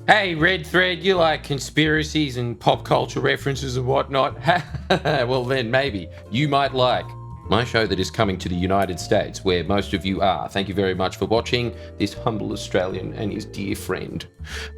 Hey, Red Thread, you like conspiracies and pop culture references and whatnot? Well, then maybe you might like my show that is coming to the United States, where most of you are. Thank you very much for watching this humble Australian and his dear friend.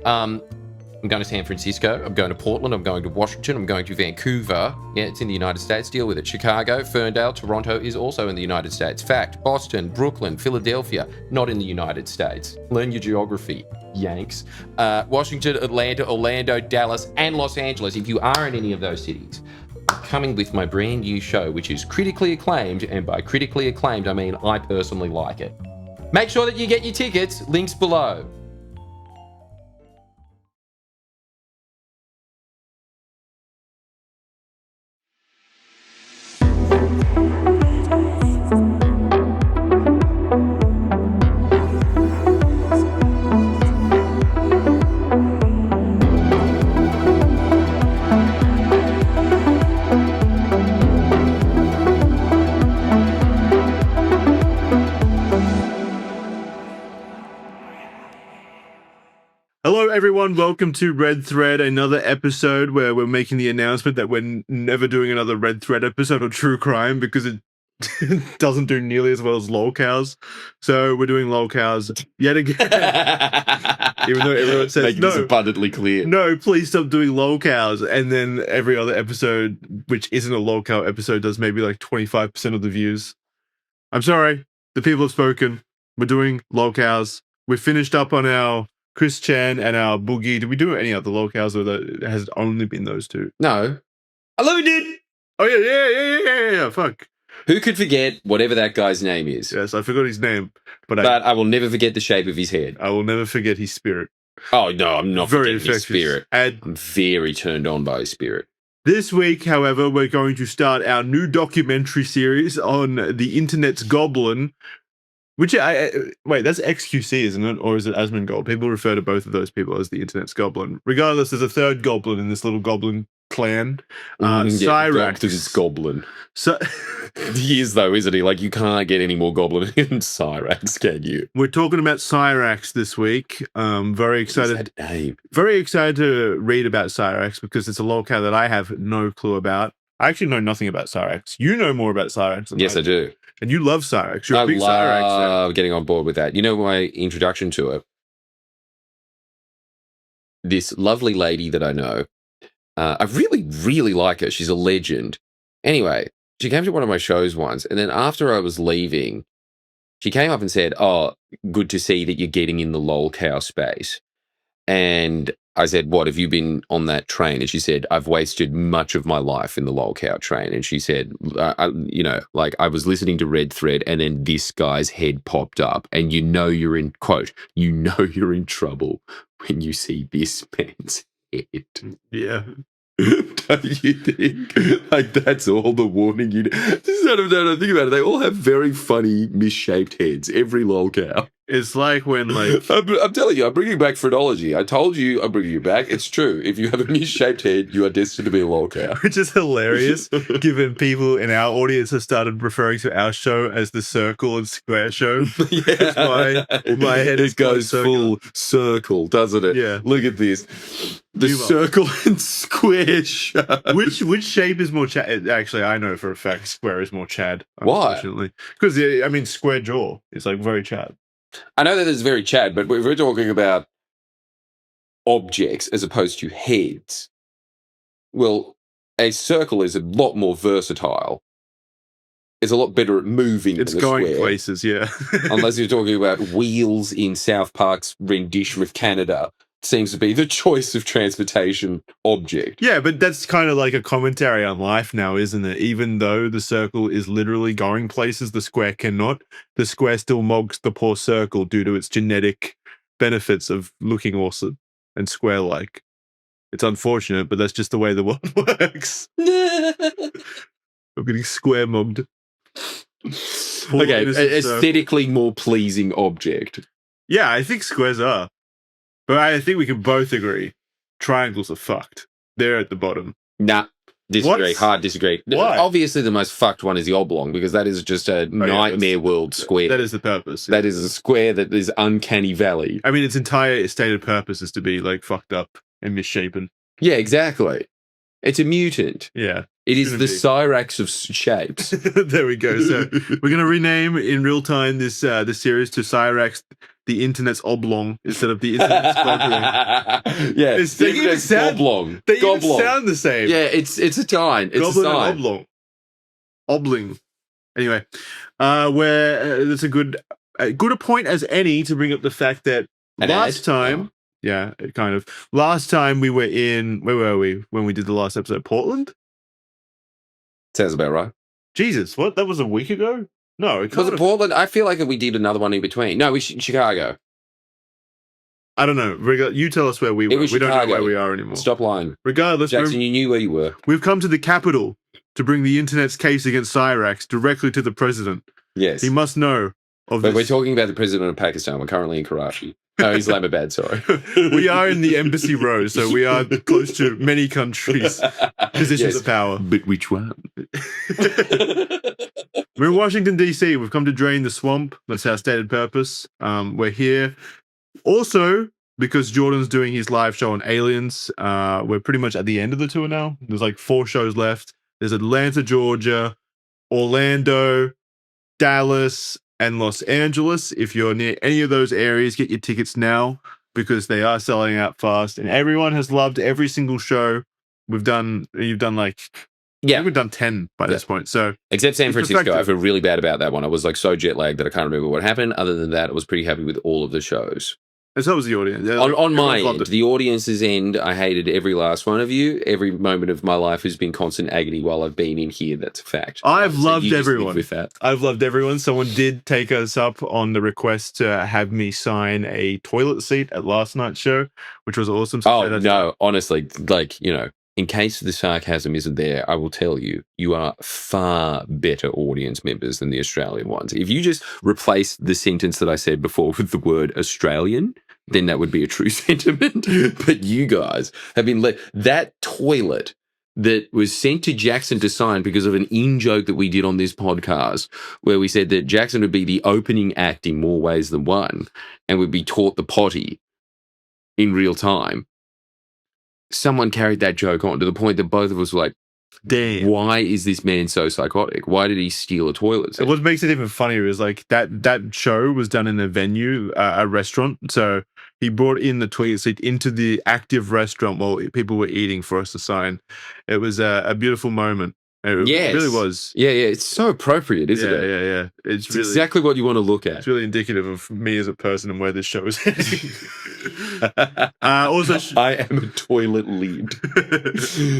I'm going to San Francisco, I'm going to Portland, I'm going to Washington, I'm going to Vancouver. Yeah, it's in the United States, deal with it. Chicago, Ferndale, Toronto is also in the United States. Fact, Boston, Brooklyn, Philadelphia, not in the United States. Learn your geography, Yanks. Washington, Atlanta, Orlando, Dallas, and Los Angeles. If you are in any of those cities, I'm coming with my brand new show, which is critically acclaimed, and by critically acclaimed, I mean I personally like it. Make sure that you get your tickets, links below. Hello everyone, welcome to Red Thread, another episode where we're making the announcement that we're never doing another Red Thread episode of True Crime because it doesn't do nearly as well as LOLcows. So we're doing LOLcows yet again. Even though everyone says, making this abundantly clear. No, please stop doing LOLcows. And then every other episode, which isn't a LOLcow episode, does maybe like 25% of the views. I'm sorry, the people have spoken. We're doing LOLcows. We're finished up on our Chris Chan and our Boogie. Did we do any other locales, or has it only been those two? No. Although we did. Oh, yeah. Fuck. Who could forget whatever that guy's name is? Yes, I forgot his name. But I will never forget the shape of his head. I will never forget his spirit. Oh, no, I'm not Very forgetting his spirit. I'm very turned on by his spirit. This week, however, we're going to start our new documentary series on the internet's Goblin. Which wait, that's XQC, isn't it? Or is it Asmongold? People refer to both of those people as the internet's Goblin. Regardless, there's a third Goblin in this little Goblin clan. Cyraxx. Because it's Goblin. So he is, though, isn't he? Like, you can't get any more Goblin in Cyraxx, can you? We're talking about Cyraxx this week. Very excited. That name? Very excited to read about Cyraxx because it's a lolcow that I have no clue about. I actually know nothing about Cyraxx. You know more about Cyraxx than Yes, I do. And you love Cyraxx. You're a big Cyraxx fan. I love getting on board with that. You know my introduction to it? This lovely lady that I know. I really, really like her. She's a legend. Anyway, she came to one of my shows once, and then after I was leaving, she came up and said, "Oh, good to see that you're getting in the lolcow space." And I said, "What, have you been on that train?" And she said, "I've wasted much of my life in the lolcow train." And she said, I was listening to Red Thread and then this guy's head popped up and you're in, quote, you're in trouble when you see this man's head. Yeah. Don't you think? Like, that's all the warning you need. Just out of that, I think about it. They all have very funny, misshaped heads. Every lolcow. It's like when, like... I'm telling you, I'm bringing back phrenology. I told you I'm bringing you back. It's true. If you have a misshaped head, you are destined to be a lolcow. Which is hilarious, given people in our audience have started referring to our show as the Circle and Square Show. Yeah. My head it goes full circle, doesn't it? Yeah. Look at this. The Circle and Square Show. Which shape is more Chad? Actually, I know for a fact Square is more Chad. Why? Because, I mean, square jaw is like very Chad. I know that it's very Chad, but if we're talking about objects as opposed to heads, well, a circle is a lot more versatile. It's a lot better at moving. It's than a going square. Places, yeah. Unless you're talking about wheels in South Park's rendition of Canada. Seems to be the choice of transportation object. Yeah, but that's kind of like a commentary on life now, isn't it? Even though the circle is literally going places the square cannot, the square still mogs the poor circle due to its genetic benefits of looking awesome and square-like. It's unfortunate, but that's just the way the world works. I'm getting square mogged. Okay, aesthetically more pleasing object. Yeah, I think squares are. But I think we can both agree triangles are fucked. They're at the bottom. Nah. Disagree. What? Hard disagree. Why? Obviously, the most fucked one is the oblong because that is just a nightmare world square. That is the purpose. That is a square that is uncanny valley. I mean, its entire stated purpose is to be like fucked up and misshapen. Yeah, exactly. It's a mutant. Yeah. It is the Cyraxx of shapes. There we go. So we're going to rename in real time this series to Cyraxx, the Internet's Oblong, instead of the Internet's Goblin. Yeah, They even sound Goblin. They even sound the same. Yeah, it's a time. It's Goblin a sign. and Oblong. Obling. Anyway, where that's a good a point as any to bring up the fact that last time, last time we were in, where were we when we did the last episode? Portland? Sounds about right. Jesus, what? That was a week ago? No, Was it Portland? I feel like we did another one in between. No, we Chicago. I don't know. You tell us where we were. We don't know where we are anymore. Stop lying. Regardless, Jackson, you knew where you were. We've come to the Capitol to bring the Internet's case against Cyraxx directly to the president. Yes. He must know of But this. we're talking about the president of Pakistan. We're currently in Karachi. No, Islamabad, sorry. We are in the embassy row, so we are close to many countries' positions of power. But which one? We're in Washington, D.C. We've come to drain the swamp. That's our stated purpose. We're here also because Jordan's doing his live show on aliens. We're pretty much at the end of the tour now. There's like 4 shows left. There's Atlanta, Georgia, Orlando, Dallas, and Los Angeles. If you're near any of those areas, get your tickets now because they are selling out fast. And everyone has loved every single show we've done. You've done like, we've done 10 by this point. So except San Francisco, effective. I feel really bad about that one. I was like so jet lagged that I can't remember what happened. Other than that, I was pretty happy with all of the shows. And so was the audience. Yeah, On my loved end, it. the audience's end, I hated every last one of you. Every moment of my life has been constant agony while I've been in here. That's a fact. I've So loved you just live everyone. with that. I've loved everyone. Someone did take us up on the request to have me sign a toilet seat at last night's show, which was awesome. So Oh, no, honestly, like, you know, in case the sarcasm isn't there, I will tell you, you are far better audience members than the Australian ones. If you just replace the sentence that I said before with the word Australian, then that would be a true sentiment. But you guys have been that toilet that was sent to Jackson to sign because of an in-joke that we did on this podcast, where we said that Jackson would be the opening act in more ways than one and would be taught the potty in real time. Someone carried that joke on to the point that both of us were like, damn. why is this man so psychotic? Why did he steal a toilet seat? What makes it even funnier is like that show was done in a venue, a restaurant. So he brought in the toilet seat into the active restaurant while people were eating for us to sign. It was a beautiful moment. It really was. Yeah, it's so appropriate, isn't it? Yeah. It's really, exactly what you want to look at. It's really indicative of me as a person and where this show is heading. Also, I am a toilet lead.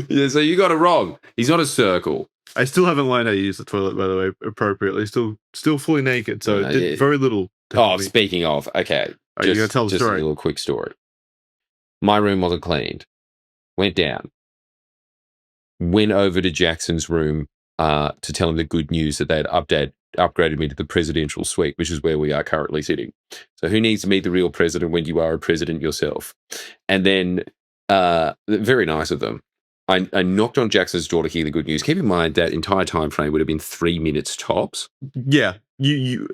Yeah, so you got it wrong. He's not a circle. I still haven't learned how to use the toilet, by the way, appropriately. Still fully naked, so it did very little. Oh, speaking of, okay. You're going to tell the just story. a little quick story. My room wasn't cleaned. Went down. Went over to Jackson's room to tell him the good news that they had upgraded me to the presidential suite, which is where we are currently sitting. So who needs to meet the real president when you are a president yourself? And then, very nice of them. I knocked on Jackson's door to hear the good news. Keep in mind that entire time frame would have been 3 minutes tops. Yeah, you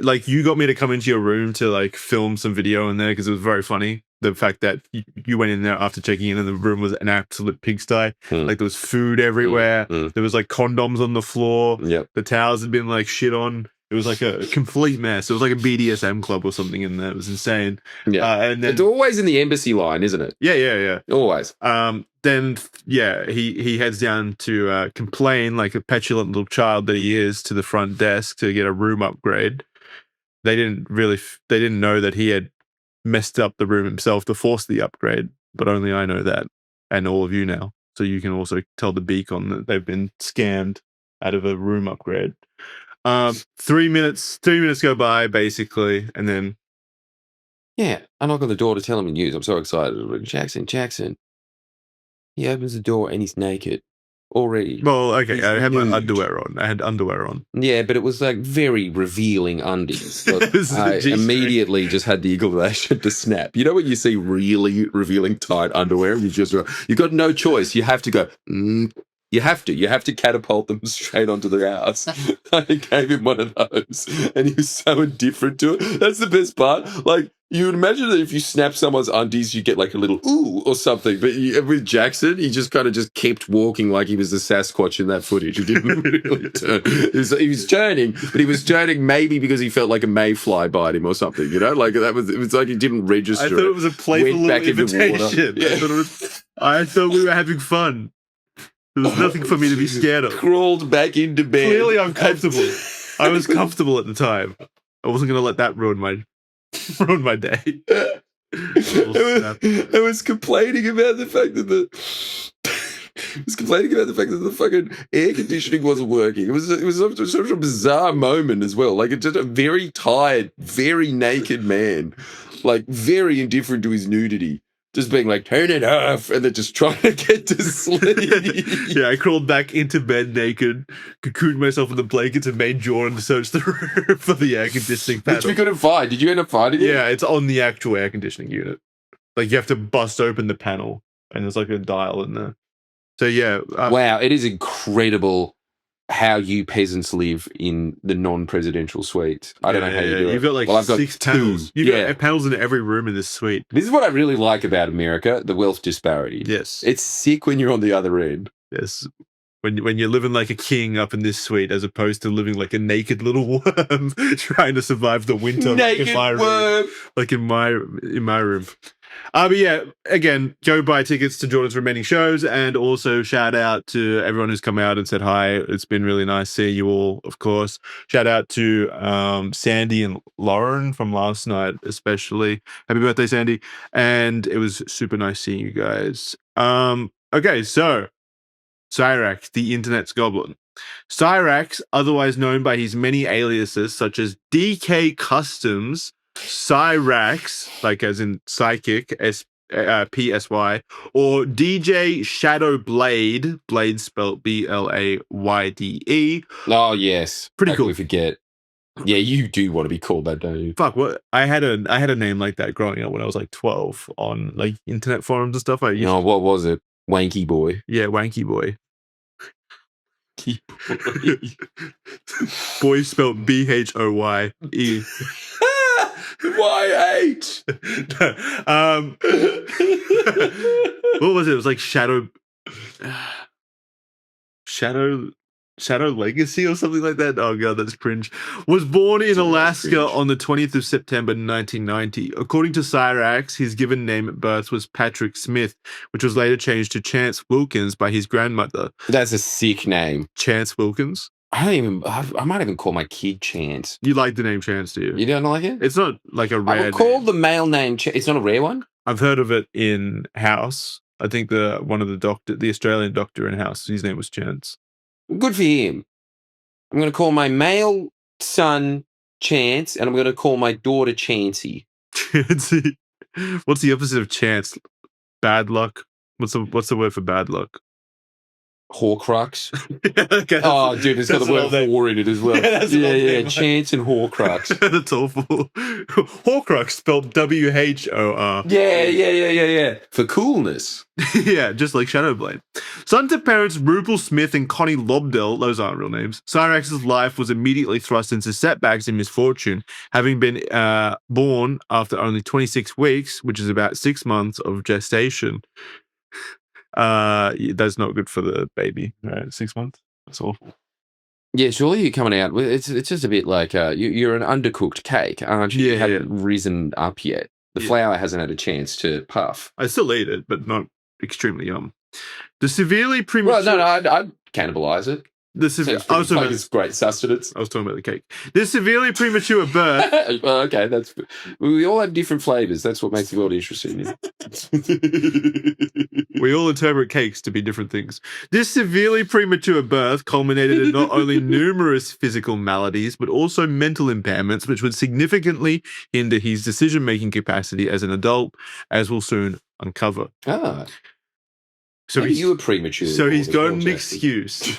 got me to come into your room to like film some video in there because it was very funny. The fact that you went in there after checking in and the room was an absolute pigsty. Like there was food everywhere. There was like condoms on the floor. Yep. The towels had been like shit on. It was like a complete mess. It was like a BDSM club or something in there. It was insane. Yeah. And then, it's always in the embassy line, isn't it? Yeah. Always. Then he heads down to complain like a petulant little child that he is to the front desk to get a room upgrade. They didn't know that he had messed up the room himself to force the upgrade, but only I know that, and all of you now. So you can also tell the Beacon that they've been scammed out of a room upgrade. 3 minutes go by basically, and then I knock on the door to tell him the news. I'm so excited. I'm like, Jackson. He opens the door and he's naked already. Well, okay, He's I had my nude. underwear on. I had underwear on. Yeah, but it was like very revealing undies. Look, This is a I G-string. immediately just had the inclination to snap. You know when you see really revealing tight underwear, you got no choice. You have to go. You have to catapult them straight onto the house. I gave him one of those, and he was so indifferent to it. That's the best part. Like, you would imagine that if you snap someone's undies, you get like a little ooh or something. But with Jackson, he just kind of just kept walking like he was the Sasquatch in that footage. He didn't really turn. He was turning, but he was turning maybe because he felt like a mayfly bite him or something. You know, like it was like he didn't register. I thought it was a playful little invitation. Yeah. I thought we were having fun. There was nothing for me to be scared of. Crawled back into bed. Clearly, I'm comfortable. I was comfortable at the time. I wasn't going to let that ruin my day. I was complaining about the fact that the fucking air conditioning wasn't working. It was sort of a bizarre moment as well. Like, it's just a very tired, very naked man, like very indifferent to his nudity. Just being like, turn it off, and then just trying to get to sleep. Yeah, I crawled back into bed naked, cocooned myself in the blankets, and made Jordan search the room for the air conditioning panel. Which we couldn't find. Did you end up finding it? Yeah, it's on the actual air conditioning unit. Like, you have to bust open the panel, and there's like a dial in there. So yeah. Wow, it is incredible how you peasants live in the non-presidential suite. I don't know how you do it. You've got like I've got 6 panels. You've got panels in every room in this suite. This is what I really like about America, the wealth disparity. Yes. It's sick when you're on the other end. Yes. When you're living like a king up in this suite, as opposed to living like a naked little worm trying to survive the winter. Naked in my worm. Room, like in my room. But yeah, again, go buy tickets to Jordan's remaining shows, and also shout out to everyone who's come out and said hi. It's been really nice seeing you all, of course. Shout out to Sandy and Lauren from last night, especially. Happy birthday, Sandy. And it was super nice seeing you guys. Okay, so Cyraxx, the internet's goblin. Cyraxx, otherwise known by his many aliases such as DK Customs, Cyraxx, like as in psychic, PSY, or DJ Shadow Blade, Blade spelled BLAYDE. Oh yes, pretty cool. We forget. Yeah, you do want to be called that, don't you? Fuck, what? I had a name like that growing up when I was like 12 on like internet forums and stuff. What was it? Wanky Boy. Yeah, Wanky Boy. Boy spelled BHOYE. YH. What was it? It was like Shadow Legacy or something like that. Oh god, that's cringe. Was born in Alaska on the 20th of September 1990. According to Cyraxx, his given name at birth was Patrick Smith, which was later changed to Chance Wilkins by his grandmother. That's a sick name. Chance Wilkins. I might even call my kid Chance. You like the name Chance, do you? You don't like it? It's not like a rare. I would call the male name Chance. It's not a rare one. I've heard of it in House. I think the Australian doctor in House, his name was Chance. Good for him. I'm going to call my male son Chance, and I'm going to call my daughter Chancey. Chancey. What's the opposite of chance? Bad luck. What's the word for bad luck? Horcrux. Okay, oh, dude, it's got the word "whore" in it as well. Yeah, Chance and Horcrux. That's awful. Horcrux spelled WHOR. Yeah. For coolness. Yeah, just like Shadowblade. Son to parents Rupel Smith and Connie Lobdell, those aren't real names, Cyraxx's life was immediately thrust into setbacks and misfortune, having been born after only 26 weeks, which is about 6 months of gestation. That's not good for the baby, right? 6 months. That's awful. Yeah, surely you're coming out. It's just a bit like you're an undercooked cake, aren't you? You haven't risen up yet. The flour hasn't had a chance to puff. I still eat it, but not extremely yum. The severely premature. Well, no, I'd cannibalize it. It's great sustenance. I was talking about the cake. This severely premature birth. Well, okay, we all have different flavors. That's what makes the world interesting. We all interpret cakes to be different things. This severely premature birth culminated in not only numerous physical maladies, but also mental impairments, which would significantly hinder his decision-making capacity as an adult, as we'll soon uncover. So you were premature. So he's got an excuse.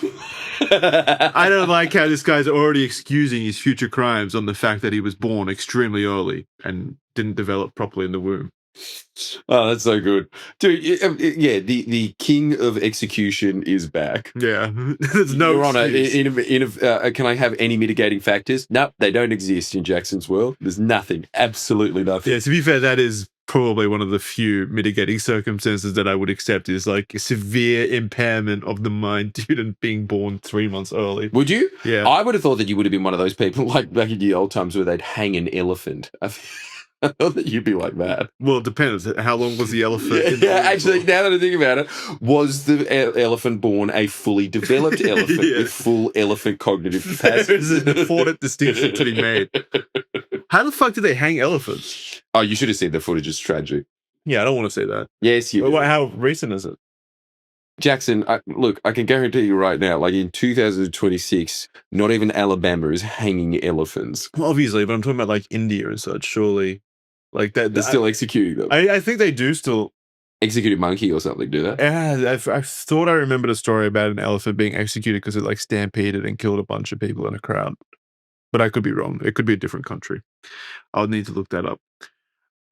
I don't like how this guy's already excusing his future crimes on the fact that he was born extremely early and didn't develop properly in the womb. Oh, that's so good, dude. Yeah, the king of execution is back. Yeah, there's no Your Honor, excuse. can I have any mitigating factors? Nope, they don't exist in Jackson's world. There's nothing, absolutely nothing. Yeah, to be fair, that is probably one of the few mitigating circumstances that I would accept is like a severe impairment of the mind due to being born 3 months early. Would you? Yeah. I would have thought that you would have been one of those people like back in the old times where they'd hang an elephant. I thought that you'd be like that. Well, it depends. How long was the elephant? in the Yeah, womb actually, for? now that I think about it, was the elephant born a fully developed elephant Yeah. with full elephant cognitive capacity? There's an important distinction to be made. How the fuck do they hang elephants? Oh, you should have seen the footage. It's tragic. Yeah, I don't want to say that. Yes, you. But how recent is it? Jackson, look, I can guarantee you right now, like in 2026, not even Alabama is hanging elephants. Well, obviously, but I'm talking about like India and such. Surely, like that. They're still executing them. I think they do still. Executed monkey or something, do they? Yeah, I thought I remembered a story about an elephant being executed because it like stampeded and killed a bunch of people in a crowd. But I could be wrong. It could be a different country. I'll need to look that up.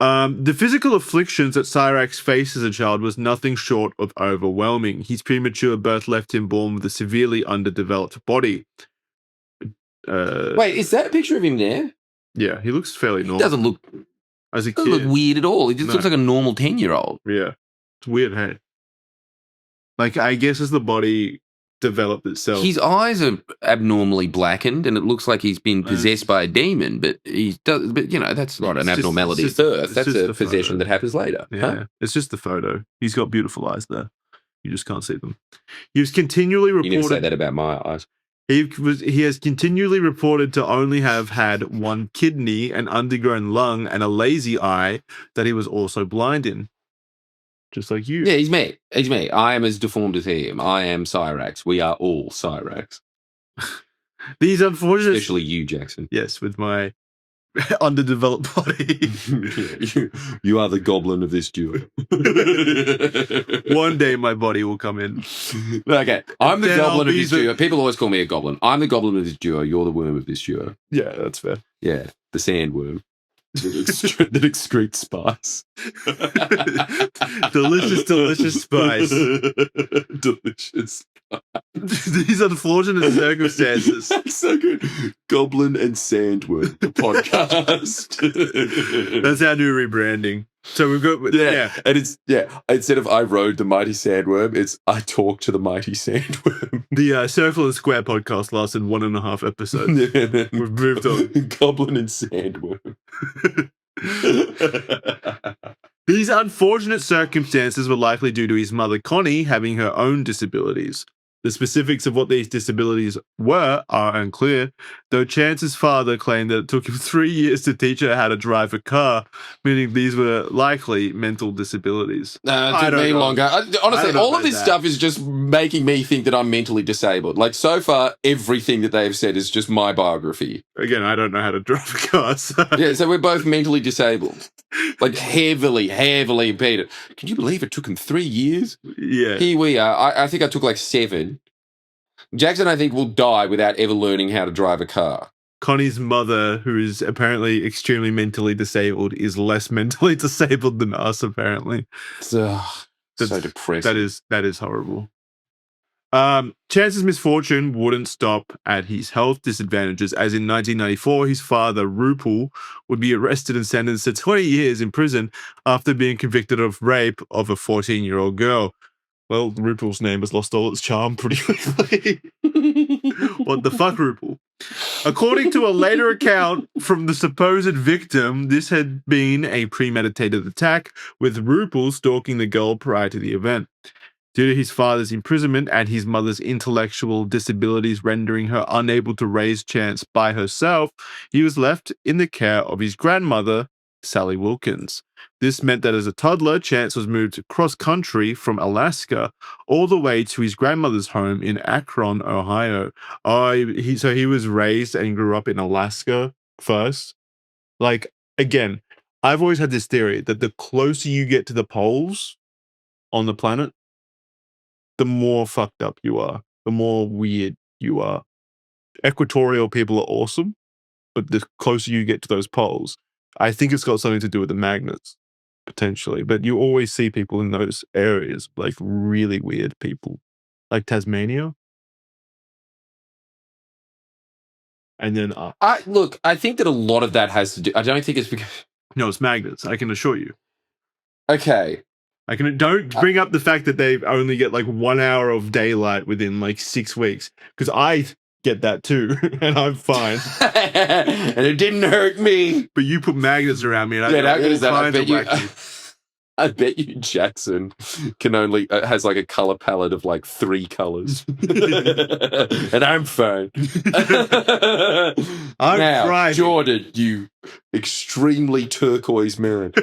The physical afflictions that Cyraxx faced as a child was nothing short of overwhelming. His premature birth left him born with a severely underdeveloped body. Wait, is that a picture of him there? Yeah, he looks fairly normal. He doesn't look as a doesn't kid. look weird at all. He just No. looks like a normal 10-year-old. Yeah, it's weird, hey? Like, I guess as the body developed itself. His eyes are abnormally blackened, and it looks like he's been possessed by a demon. But But you know, that's not an abnormality of birth. That's a possession that happens later. Yeah, Huh? it's just the photo. He's got beautiful eyes there. You just can't see them. He was continually You never say reported. that about my eyes. He has continually reported to only have had one kidney, an undergrown lung, and a lazy eye that he was also blind in. Just like you. Yeah, he's me. He's me. I am as deformed as he am. I am Cyraxx. We are all Cyraxx. These unfortunate. Especially you, Jackson. Yes, with my underdeveloped body. you are the goblin of this duo. One day my body will come in. Okay, I'm the Then I'll goblin of be this the- duo. People always call me a goblin. I'm the goblin of this duo. You're the worm of this duo. Yeah, that's fair. Yeah, the sandworm. that excretes spice. Delicious, delicious spice. Delicious. These unfortunate circumstances. That's so good. Goblin and Sandworm, the podcast. That's our new rebranding. So we've got Yeah. And it's instead of I rode the mighty sandworm, it's I talked to the mighty sandworm. The Circle and Square podcast lasted 1.5 episodes. We've moved on. Goblin and Sandworm. These unfortunate circumstances were likely due to his mother Connie having her own disabilities. The specifics of what these disabilities were are unclear, though Chance's father claimed that it took him 3 years to teach her how to drive a car, meaning these were likely mental disabilities. No, it I took don't me know. longer. I Honestly, don't know all of about this that. stuff is just making me think that I'm mentally disabled. Like, so far, everything that they've said is just my biography. Again, I don't know how to drive a car, so Yeah, so we're both mentally disabled. Like, heavily impeded. Can you believe it took him 3 years? yeah. Here we are. I think I took like 7. Jackson, I think, will die without ever learning how to drive a car. Connie's mother, who is apparently extremely mentally disabled, is less mentally disabled than us, apparently. So That's- depressing. That is horrible. Chance's misfortune wouldn't stop at his health disadvantages, as in 1994, his father, Rupal, would be arrested and sentenced to 20 years in prison after being convicted of rape of a 14-year-old girl. Well, Rupal's name has lost all its charm pretty quickly. What the fuck, Rupal? According to a later account from the supposed victim, this had been a premeditated attack, with Rupal stalking the girl prior to the event. Due to his father's imprisonment and his mother's intellectual disabilities rendering her unable to raise Chance by herself, he was left in the care of his grandmother, Sally Wilkins. This meant that as a toddler, Chance was moved cross-country from Alaska all the way to his grandmother's home in Akron, Ohio. So he was raised and grew up in Alaska first. Like, again, I've always had this theory that the closer you get to the poles on the planet, the more fucked up you are, the more weird you are. Equatorial people are awesome, but the closer you get to those poles, I think it's got something to do with the magnets. potentially, but you always see people in those areas, like really weird people, like Tasmania. And then I think that a lot of that has to do. I don't think it's because. No, it's magnets. I can assure you. Okay. Don't bring up the fact that they only get like 1 hour of daylight within like 6 weeks, because I get that too, and I'm fine. And it didn't hurt me. But you put magnets around me, and Yeah, how good is that? I I bet you Jackson can only has like a color palette of like 3 colors, and I'm fine. I'm now, trying. Jordan, you extremely turquoise man.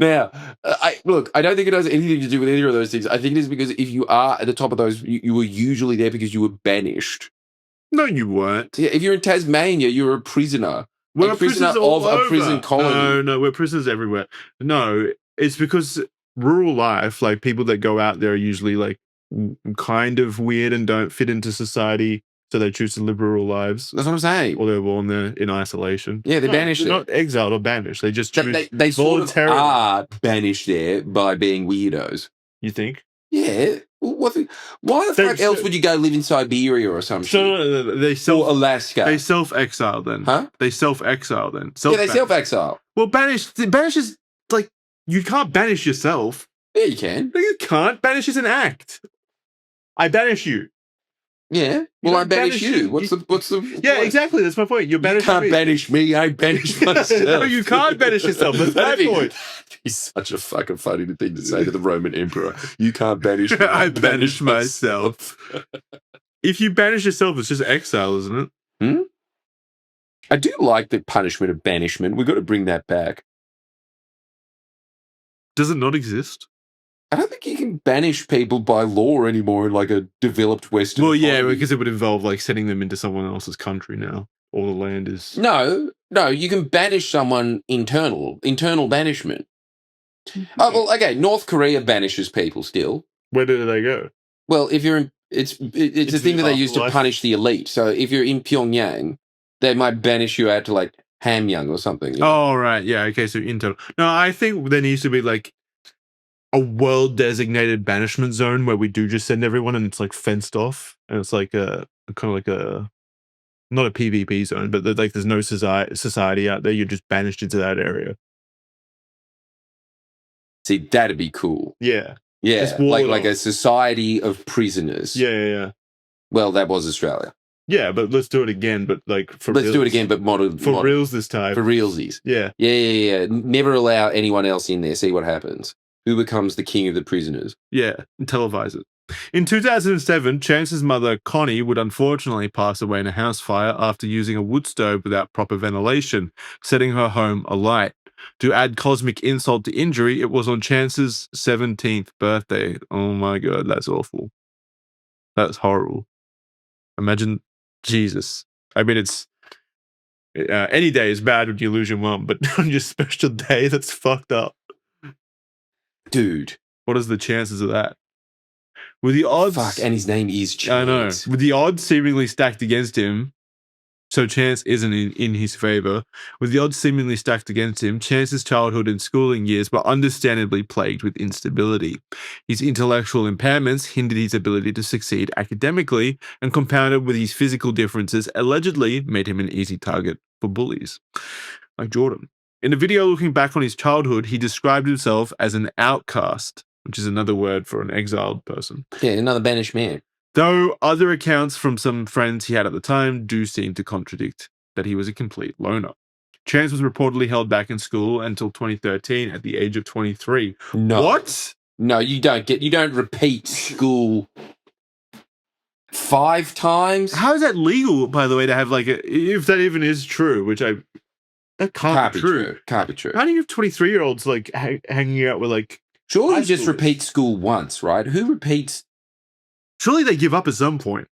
Now, I don't think it has anything to do with either of those things. I think it is because if you are at the top of those, you were usually there because you were banished. No, you weren't. Yeah, if you're in Tasmania, you're a prisoner. We're prisoners all over. A prison colony. No, we're prisoners everywhere. No, it's because rural life, like people that go out there are usually like kind of weird and don't fit into society, so they choose to live rural lives. That's what I'm saying. Or they're born there in isolation. Yeah, they're banished. They're not exiled or banished. They just choose they sort of voluntarily. are banished there by being weirdos. You think? Yeah. Why the fuck else would you go live in Siberia or some shit? Or Alaska. They self-exile then. Huh? They self-exile then. Yeah, they self-exile. Well, banish is like, you can't banish yourself. Yeah, you can. No, you can't. Banish is an act. I banish you. Yeah. Well, I banish you. What's the Yeah, exactly. That's my point. You can't banish me. I banish myself. No, you can't banish yourself. That's my point. He's such a fucking funny thing to say to the Roman emperor. You can't banish me. I banish myself. If you banish yourself, it's just exile, isn't it? I do like the punishment of banishment. We've got to bring that back. Does it not exist? I don't think you can banish people by law anymore in like a developed Western economy. Yeah, because it would involve like sending them into someone else's country now. All the land is... No, you can banish someone internal banishment. Oh, well, okay, North Korea banishes people still. Where do they go? Well, if you're in... It's a thing that they use to punish the elite. So if you're in Pyongyang, they might banish you out to like Hamyang or something. You know? Oh, right. Yeah, okay, so internal. No, I think there needs to be like a world-designated banishment zone where we do just send everyone and it's like fenced off. And it's like a kind of like a... Not a PvP zone, but like there's no society out there. You're just banished into that area. See, that'd be cool. Yeah. Yeah, like a society of prisoners. Yeah. Well, that was Australia. Yeah, but let's do it again, but like for Let's reals. do it again, but modern. For reals this time. For realsies. Yeah. Yeah. Never allow anyone else in there. See what happens. Who becomes the king of the prisoners? Yeah, and televise it. In 2007, Chance's mother, Connie, would unfortunately pass away in a house fire after using a wood stove without proper ventilation, setting her home alight. To add cosmic insult to injury, it was on Chance's 17th birthday. Oh my god, that's awful. That's horrible. Imagine, Jesus. I mean, it's... any day is bad when you lose your mum, but on your special day, that's fucked up. Dude. What is the chances of that? With the odds... Fuck, and his name is Chance. I know. With the odds seemingly stacked against him, so Chance isn't in his favor. With the odds seemingly stacked against him, Chance's childhood and schooling years were understandably plagued with instability. His intellectual impairments hindered his ability to succeed academically, and compounded with his physical differences, allegedly made him an easy target for bullies. Like Jordan. In a video looking back on his childhood, he described himself as an outcast, which is another word for an exiled person. Yeah, another banished man. Though other accounts from some friends he had at the time do seem to contradict that he was a complete loner. Chance was reportedly held back in school until 2013 at the age of 23. No. What? No, you don't repeat school 5 times? How is that legal, by the way, to have like if that even is true, which that can't be true. Can't be true. How do you have 23-year-olds like hanging out with like... Surely you just repeat school once, right? Who repeats? Surely they give up at some point.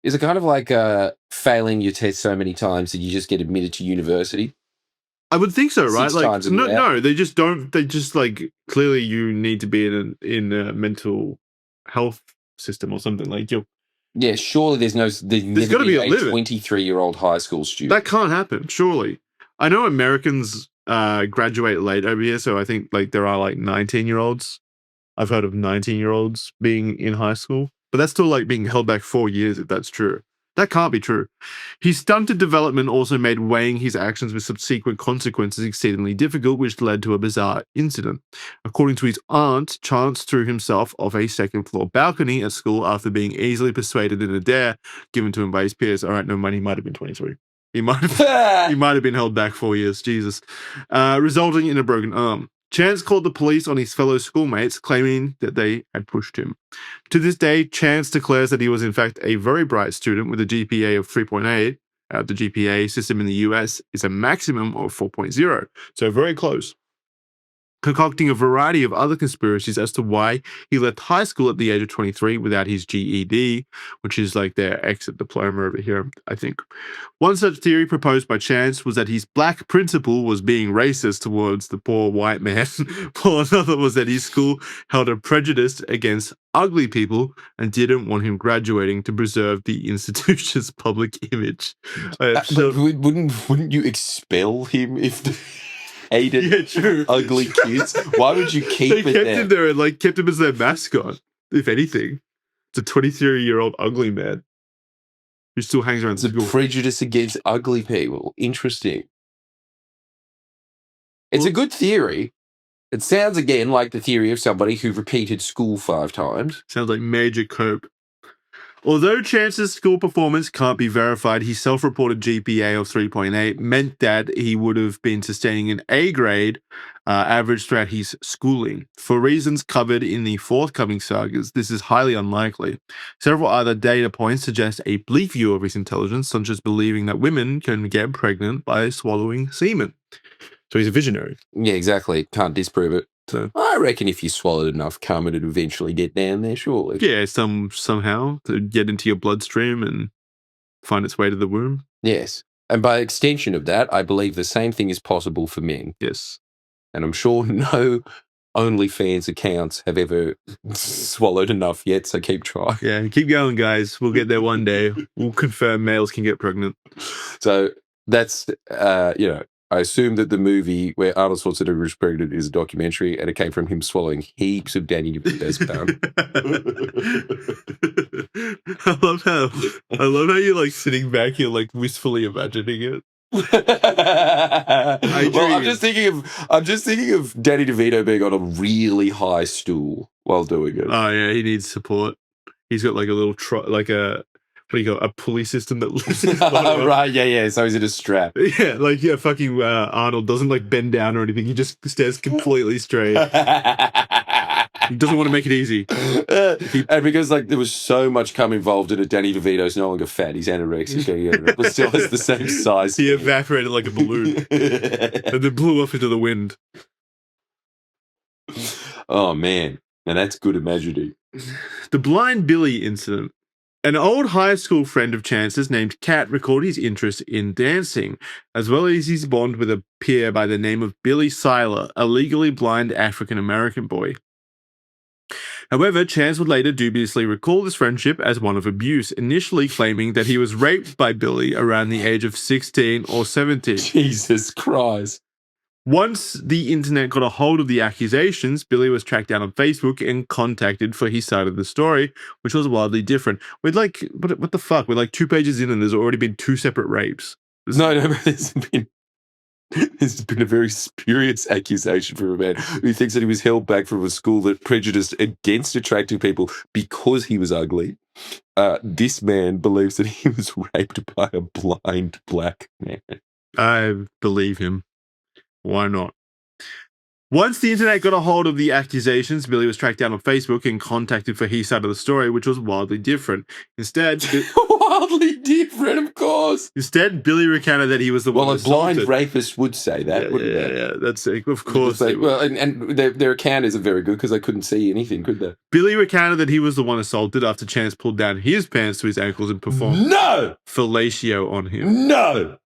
Is it kind of like failing your test so many times that you just get admitted to university? I would think so, right? 6 Like times no, they just don't. They just like clearly you need to be in a mental health system or something. Like Yeah, surely there's gotta never be been a limit. 23-year-old high school student. That can't happen, surely. I know Americans graduate late over here, so I think like there are like 19-year-olds. I've heard of 19-year-olds being in high school, but that's still like being held back 4 years if that's true. That can't be true. His stunted development also made weighing his actions with subsequent consequences exceedingly difficult, which led to a bizarre incident. According to his aunt, Chance threw himself off a second-floor balcony at school after being easily persuaded in a dare given to him by his peers. All right, no mind, he might have been 23. He might have been held back 4 years, Jesus, resulting in a broken arm. Chance called the police on his fellow schoolmates, claiming that they had pushed him. To this day, Chance declares that he was in fact a very bright student with a GPA of 3.8. The GPA system in the US is a maximum of 4.0, so very close. Concocting a variety of other conspiracies as to why he left high school at the age of 23 without his GED, which is like their exit diploma over here, I think. One such theory proposed by Chance was that his black principal was being racist towards the poor white man, while another was that his school held a prejudice against ugly people and didn't want him graduating to preserve the institution's public image. But wouldn't you expel him if hated ugly kids? Why would you keep they kept him there and like kept him as their mascot, if anything. It's a 23-year-old ugly man who still hangs around school. It's a prejudice against ugly people. Interesting. It's a good theory. It sounds again like the theory of somebody who repeated school 5 times. Sounds like Major Cope. Although Chance's school performance can't be verified, his self-reported GPA of 3.8 meant that he would have been sustaining an A grade average throughout his schooling. For reasons covered in the forthcoming sagas, this is highly unlikely. Several other data points suggest a bleak view of his intelligence, such as believing that women can get pregnant by swallowing semen. So he's a visionary. Yeah, exactly. Can't disprove it. So I reckon if you swallowed enough cum, it'd eventually get down there, surely. yeah, somehow to get into your bloodstream and find its way to the womb. Yes. And by extension of that, I believe the same thing is possible for men. Yes. And I'm sure no OnlyFans accounts have ever swallowed enough yet, so keep trying. Yeah, keep going, guys. We'll get there one day. We'll confirm males can get pregnant. So that's, I assume that the movie where Arnold Schwarzenegger was pregnant is a documentary, and it came from him swallowing heaps of Danny DeVito's cum. I love how you're like sitting back here, like wistfully imagining it. Well, I'm just thinking of Danny DeVito being on a really high stool while doing it. Oh yeah, he needs support. He's got like a little a pulley system that lifts his bottom right, yeah. So he's in a strap. Yeah, fucking Arnold doesn't like bend down or anything. He just stays completely straight. He doesn't want to make it easy. And because like there was so much cum involved in it, Danny DeVito's no longer fat. He's anorexic, but still has the same size. He evaporated like a balloon and then blew off into the wind. Oh man, and that's good imagery. The Blind Billy incident. An old high school friend of Chance's named Kat recalled his interest in dancing, as well as his bond with a peer by the name of Billy Seiler, a legally blind African-American boy. However, Chance would later dubiously recall this friendship as one of abuse, initially claiming that he was raped by Billy around the age of 16 or 17. Jesus Christ. Once the internet got a hold of the accusations, Billy was tracked down on Facebook and contacted for his side of the story, which was wildly different. We're like, what the fuck? We're like 2 pages in and there's already been 2 separate rapes. No, but there's been a very spurious accusation from a man who thinks that he was held back from a school that prejudiced against attractive people because he was ugly. This man believes that he was raped by a blind black man. I believe him. Why not? Once the internet got a hold of the accusations, Billy was tracked down on Facebook and contacted for his side of the story, which was wildly different. Instead, wildly different, of course. Instead, Billy recounted that he was the one Well, a blind assaulted. Rapist would say that, wouldn't they? Yeah, that's it. Of course. Well, and their account isn't very good because they couldn't see anything, could they? Billy recounted that he was the one assaulted after Chance pulled down his pants to his ankles and performed fellatio on him. No!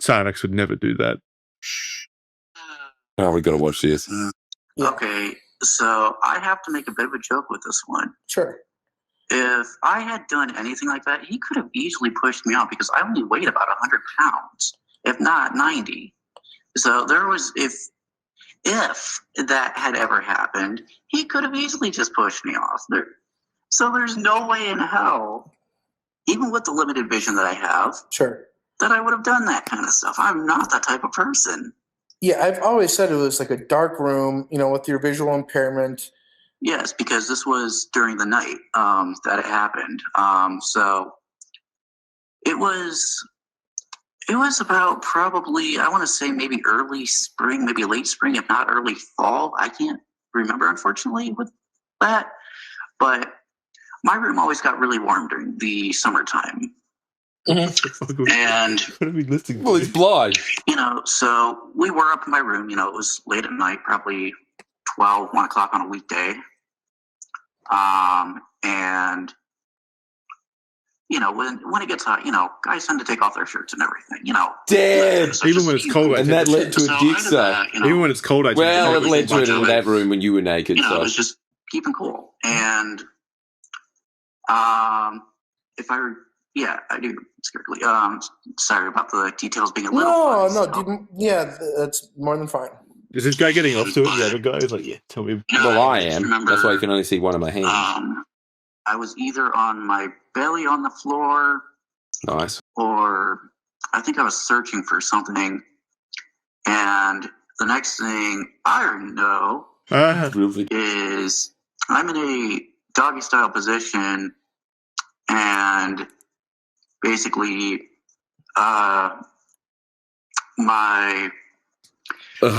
Cyraxx would never do that. Oh, we got to watch this. Okay, so I have to make a bit of a joke with this one. Sure. if I had done anything like that, he could have easily pushed me off because I only weighed about 100 pounds, if not 90. So there was, if that had ever happened, he could have easily just pushed me off. So there's no way in hell, even with the limited vision that I have, Sure. that I would have done that kind of stuff. I'm not that type of person. Yeah, I've always said it was like a dark room, with your visual impairment. Yes, because this was during the night that it happened. So it was about probably, I want to say maybe early spring, maybe late spring, if not early fall. I can't remember, unfortunately, with that. But my room always got really warm during the summertime. And what are we listening to? Well, he's blind. So we were up in my room. It was late at night, probably 1 o'clock on a weekday. And when it gets hot, guys tend to take off their shirts and everything. Damn. So Even when it's cold, And that led to a dick suck. Even when it's cold, I Well, it was led to it in much of that it. room when you were naked. It So. was just keeping cool. And if I do scaredly. Sorry about the details being a little. That's more than fine. Is this guy getting off to it? The other guy is like, yeah, tell me. Well, I just am. remember, That's why you can only see one of my hands. I was either on my belly on the floor, Nice. or I think I was searching for something. And the next thing I know is I'm in a doggy style position, and basically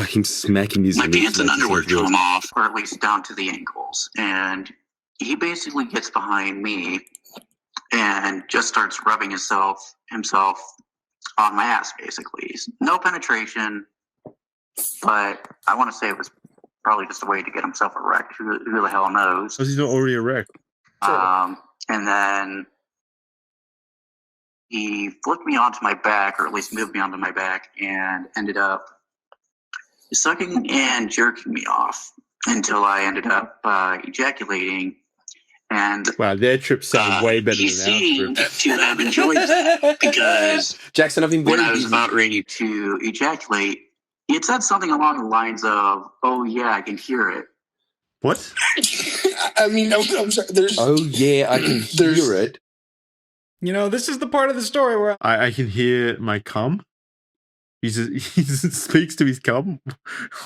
He's smacking his my pants and underwear come off, or at least down to the ankles. And he basically gets behind me and just starts rubbing himself on my ass, basically. No penetration, but I want to say it was probably just a way to get himself erect. Who the hell knows? Because he's not already erect. And then he flipped me onto my back, or at least moved me onto my back, and ended up sucking and jerking me off until I ended up ejaculating. And wow, their trip sounded way better he than seemed our trip. to have enjoyed it, because Jackson, I've been when very I was busy. about ready to ejaculate, he had said something along the lines of, "Oh yeah, I can hear it." What? I mean, I'm sorry. Oh yeah, I can hear it. This is the part of the story where I can hear my cum. He just speaks to his cum.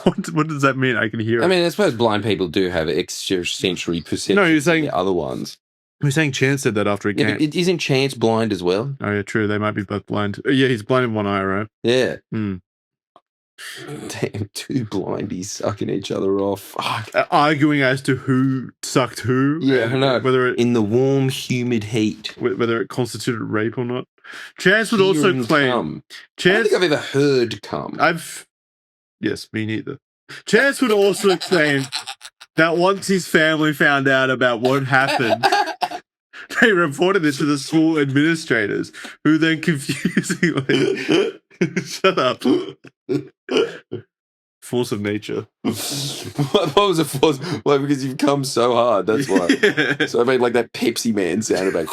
What does that mean? I can hear it. I mean, I suppose blind people do have extrasensory perception. No, he was saying than the other ones. We're saying Chance said that after he Yeah, came. but isn't Chance blind as well? Oh yeah, true. They might be both blind. Yeah, he's blind in one eye, right? Yeah. Hmm. Damn, two blindies sucking each other off. Fuck. Arguing as to who sucked who. Yeah, and I know. whether it In the warm, humid heat. whether it constituted rape or not. Chance would also Hearing claim. cum. I don't Chance, think I've ever heard cum. yes, me neither. Chance would also claim that once his family found out about what happened, they reported it to the school administrators, who then confusingly shut up. Force of nature. What was the force? Well, because you've come so hard. That's why. Yeah. So I made like that Pepsi Man sound about.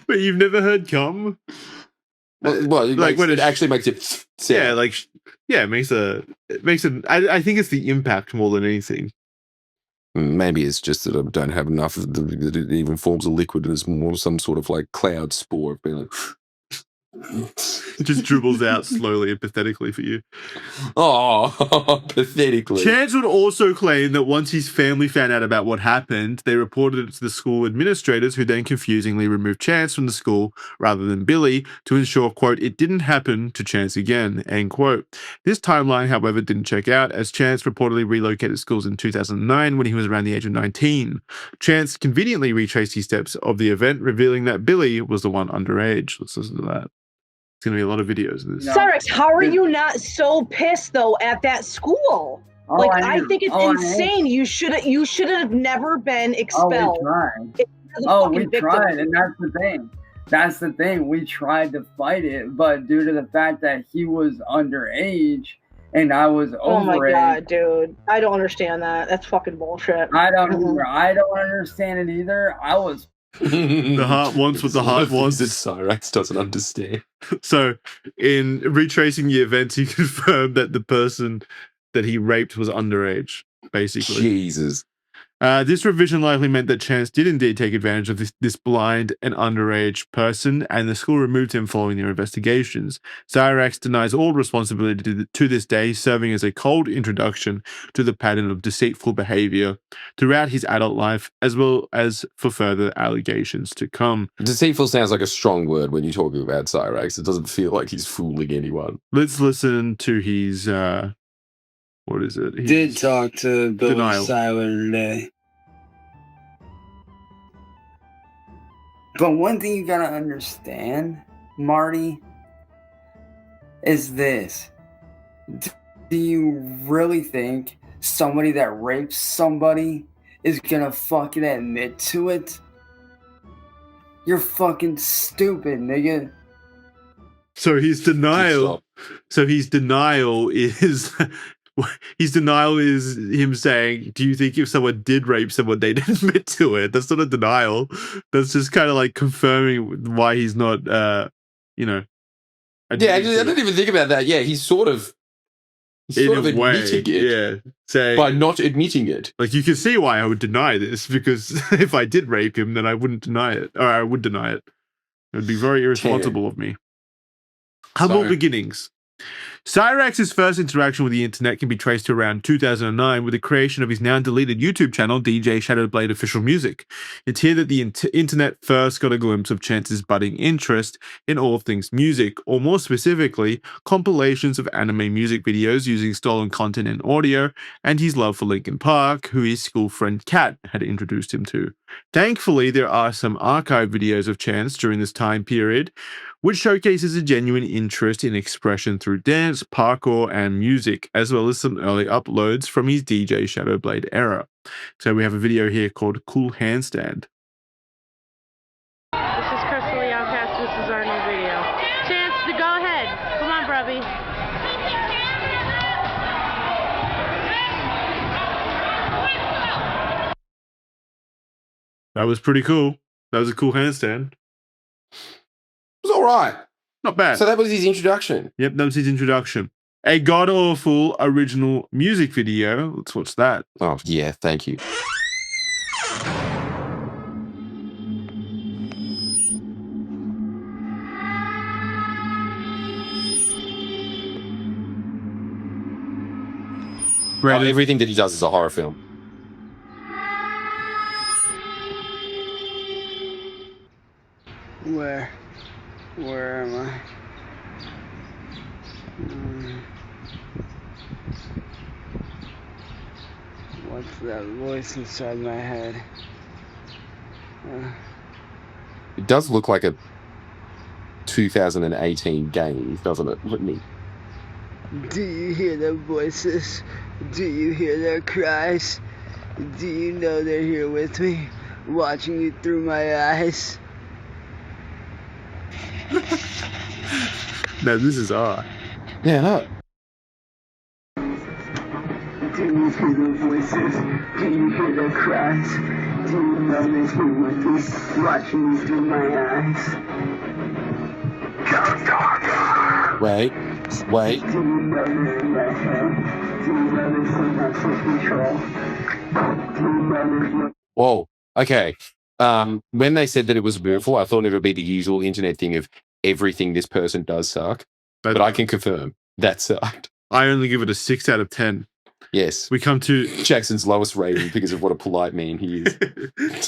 But you've never heard cum? Well, Like when it actually makes it sound. Yeah, it makes I think it's the impact more than anything. Maybe it's just that I don't have enough of that it even forms a liquid and it's more some sort of like cloud spore of being like. It just dribbles out slowly and pathetically for you. Oh, pathetically. Chance would also claim that once his family found out about what happened, they reported it to the school administrators, who then confusingly removed Chance from the school rather than Billy to ensure, quote, it didn't happen to Chance again, end quote. This timeline, however, didn't check out, as Chance reportedly relocated schools in 2009 when he was around the age of 19. Chance conveniently retraced his steps of the event, revealing that Billy was the one underage. Let's listen to that. It's going to be a lot of videos of this. Cyraxx, how are you not so pissed though at that school? I think it's insane. You should have never been expelled. We tried, and that's the thing. That's the thing. We tried to fight it, but due to the fact that he was underage, and I was over Oh my it. god, dude! I don't understand that. That's fucking bullshit. I don't understand it either. I was. The heart wants what the heart wants. That Cyraxx doesn't understand. So, in retracing the events, he confirmed that the person that he raped was underage, basically. Jesus. This revision likely meant that Chance did indeed take advantage of this blind and underage person, and the school removed him following their investigations. Cyraxx denies all responsibility to this day, serving as a cold introduction to the pattern of deceitful behavior throughout his adult life, as well as for further allegations to come. Deceitful sounds like a strong word when you're talking about Cyraxx. It doesn't feel like he's fooling anyone. Let's listen to his, what is it? Did talk to Bill denial. Siler today. But one thing you gotta understand, Marty, is this. Do you really think somebody that rapes somebody is gonna fucking admit to it? You're fucking stupid, nigga. So his denial. So his denial is. His denial is him saying, "Do you think if someone did rape someone, they'd admit to it?" That's not a denial. That's just kind of like confirming why he's not, you know. Yeah, I didn't even think about that. Yeah, he's sort of admitting it. Yeah, saying, by not admitting it. Like, you can see why I would deny this, because if I did rape him, then I wouldn't deny it, or I would deny it. It would be very irresponsible of me. Humble beginnings. Cyraxx's first interaction with the internet can be traced to around 2009 with the creation of his now deleted YouTube channel, DJ Shadowblade Official Music. It's here that the internet first got a glimpse of Chance's budding interest in all things music, or more specifically, compilations of anime music videos using stolen content and audio, and his love for Linkin Park, who his school friend Kat had introduced him to. Thankfully, there are some archive videos of Chance during this time period, which showcases a genuine interest in expression through dance, parkour, and music, as well as some early uploads from his DJ Shadowblade era. So we have a video here called Cool Handstand. This is Crystal the Outcast. This is our new video. Chance, go ahead. Come on, brubby. That was pretty cool. That was a cool handstand. It was all right. Not bad. So that was his introduction. Yep, that was his introduction. A god-awful original music video. Let's watch that. Oh, yeah, thank you. Oh, everything that he does is a horror film. Where am I? What's that voice inside my head? It does look like a 2018 game, doesn't it, Whitney? Do you hear their voices? Do you hear their cries? Do you know they're here with me, watching you through my eyes? No, this is art. Yeah, no. Do you hear their voices? Do you hear their cries? Do you know they're here with me, watching you through my eyes? Wait. Do you know they're in my head? Do you know they're somehow take control? Do you know they're... Whoa. Okay. When they said that it was beautiful, I thought it would be the usual internet thing of everything this person does suck. But I can confirm that sucked. I only give it a 6 out of 10. Yes. We come to Jackson's lowest rating because of what a polite man he is.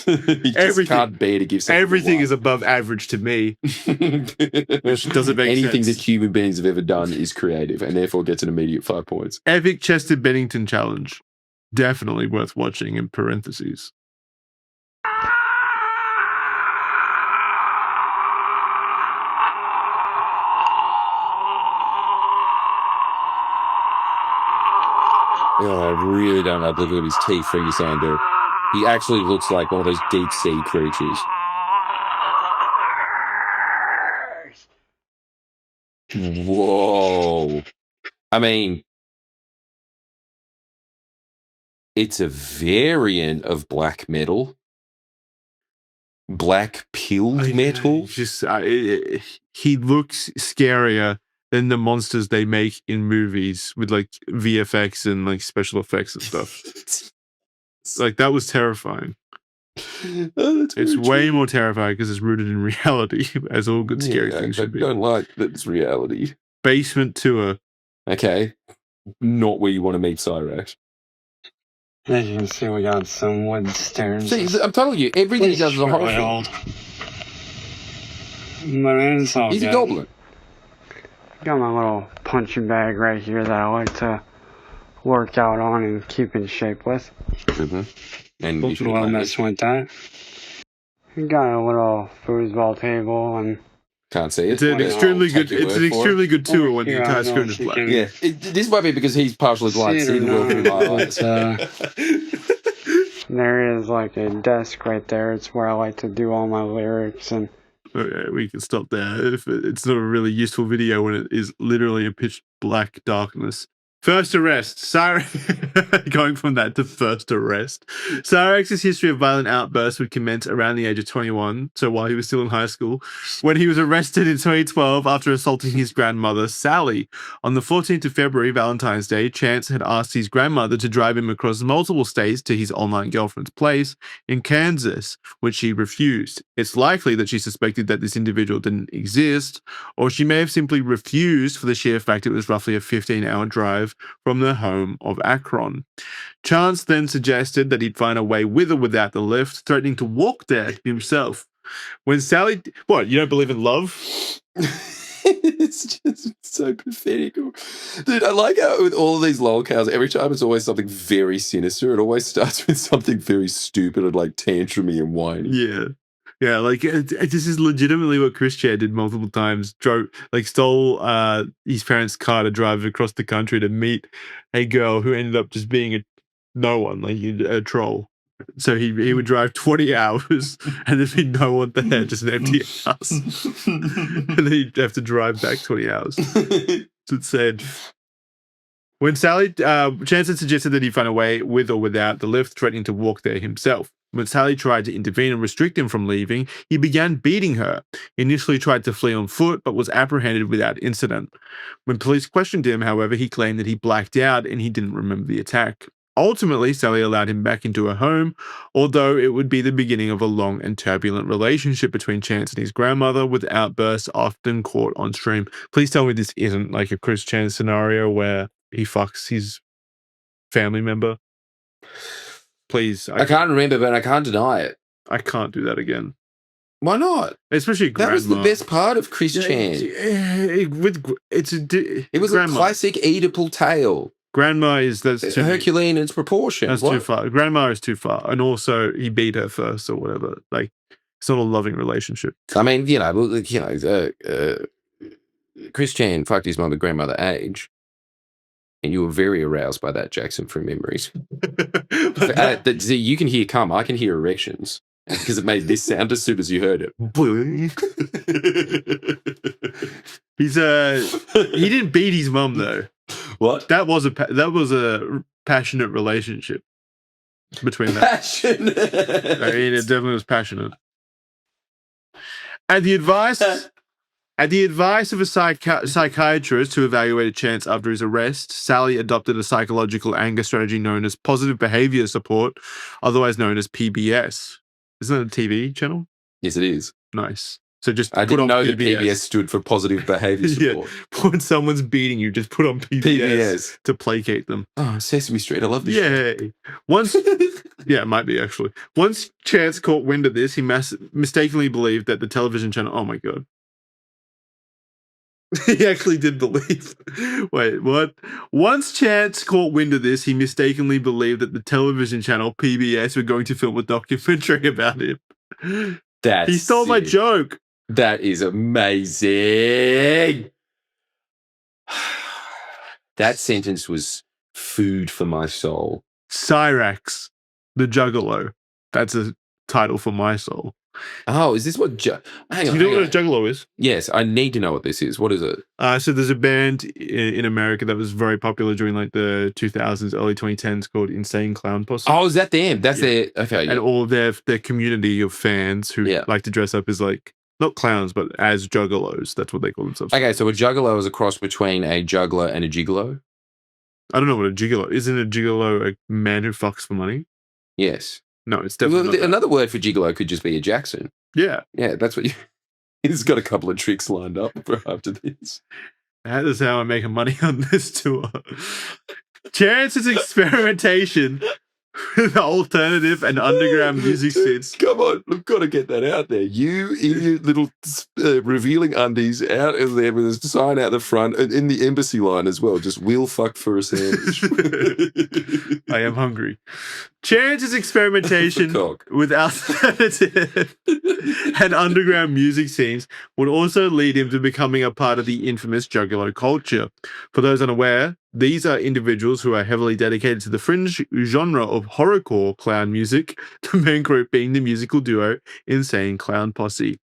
He just can't bear to give something. Everything is above average to me. Which doesn't make Anything sense. that human beings have ever done is creative and therefore gets an immediate 5 points. Epic Chester Bennington challenge. Definitely worth watching in parentheses. Oh, I really don't like the look at his teeth, Frankie Sander. He actually looks like one of those deep sea creatures. Whoa. I mean, It's a variant of black metal. Black pilled metal. Just he looks scarier than the monsters they make in movies with like VFX and like special effects and stuff. Like that was terrifying. It's way more terrifying because it's rooted in reality, as all good scary things should be. I don't like that it's reality. Basement tour. Okay. Not where you want to meet Cyraxx. As you can see, we got some wood stairs. See, I'm telling you, everything he does is a horror film. But it's all He's good. a goblin. Got my little punching bag right here that I like to work out on and keep in shape with. Mm-hmm. And you should want to mess with that. Got a little foosball table and can't see it. It's an extremely good. It's an extremely good tour when the entire screen is black. Yeah, this might be because he's partially blind. See the world through my eyes. There is like a desk right there. It's where I like to do all my lyrics and. Okay, we can stop there. If it's not a really useful video when it is literally a pitch black darkness. First arrest. Going from that to first arrest. Cyraxx's history of violent outbursts would commence around the age of 21, so while he was still in high school, when he was arrested in 2012 after assaulting his grandmother, Sally. On the 14th of February, Valentine's Day, Chance had asked his grandmother to drive him across multiple states to his online girlfriend's place in Kansas, which she refused. It's likely that she suspected that this individual didn't exist, or she may have simply refused for the sheer fact it was roughly a 15-hour drive from the home of Akron. Chance then suggested that he'd find a way with or without the lift, threatening to walk there himself. When Sally... What, you don't believe in love? It's just so pathetic. Dude, I like how with all of these lolcows, every time it's always something very sinister. It always starts with something very stupid and like tantrumy and whiny. Yeah. Yeah, like this is legitimately what Chris Chair did multiple times. Stole his parents' car to drive across the country to meet a girl who ended up just being no one, like a troll. So he would drive 20 hours and there'd be no one there, just an empty house. And then he'd have to drive back 20 hours. So it said... When Sally, Chance had suggested that he find a way with or without the lift, threatening to walk there himself. When Sally tried to intervene and restrict him from leaving, he began beating her. He initially tried to flee on foot, but was apprehended without incident. When police questioned him, however, he claimed that he blacked out and he didn't remember the attack. Ultimately, Sally allowed him back into her home, although it would be the beginning of a long and turbulent relationship between Chance and his grandmother, with outbursts often caught on stream. Please tell me this isn't like a Chris Chance scenario where he fucks his family member. Please. I can't remember, but I can't deny it. I can't do that again. Why not? Especially grandma. That was the best part of Chris Chan. It was a classic Oedipal tale. Grandma is... It's Herculean in its proportion. That's too far. Grandma is too far. And also, he beat her first or whatever. Like, it's not a loving relationship. I mean, Chris Chan fucked his mother grandmother age. And you were very aroused by that, Jackson, from memories. You can hear cum. I can hear erections. Because it made this sound as soon as you heard it. He didn't beat his mum, though. What? That was a passionate relationship between them. Passionate. I mean, it definitely was passionate. At the advice of a psychiatrist who evaluated Chance after his arrest, Sally adopted a psychological anger strategy known as positive behavior support, otherwise known as PBS. Isn't that a TV channel? Yes, it is. Nice. So just I didn't know that PBS stood for positive behavior support. Yeah. When someone's beating you, just put on PBS to placate them. Oh, Sesame Street. I love this. Yay. Yeah, it might be actually. Once Chance caught wind of this, he mistakenly believed that the television channel... Oh my God. He actually did believe. Wait, what? Once Chance caught wind of this, he mistakenly believed that the television channel PBS were going to film a documentary about him. He stole my joke. That is amazing. That sentence was food for my soul. Cyraxx, the Juggalo. That's a title for my soul. Oh, is this what? Hang on. You know what a juggalo is? Yes, I need to know what this is. What is it? So there's a band in America that was very popular during like the 2000s, early 2010s called Insane Clown Posse. Oh, is that them? That's their okay. And all of their community of fans who like to dress up as like not clowns but as juggalos. That's what they call themselves. Okay, so a juggalo is a cross between a juggler and a gigolo. I don't know what a gigolo is. Isn't a gigolo a man who fucks for money? Yes. No, it's definitely another word for gigolo could just be a Jackson. Yeah. Yeah, that's what you. He's got a couple of tricks lined up for after this. That is how I'm making money on this tour. Chance's experimentation with alternative and underground music scenes. Come on, we've got to get that out there. You in your little revealing undies out of there with a sign out the front and in the embassy line as well. Just we'll fuck for a sandwich. I am hungry. Chance's experimentation with alternative and underground music scenes would also lead him to becoming a part of the infamous juggalo culture. For those unaware, these are individuals who are heavily dedicated to the fringe genre of horrorcore clown music, the main group being the musical duo Insane Clown Posse.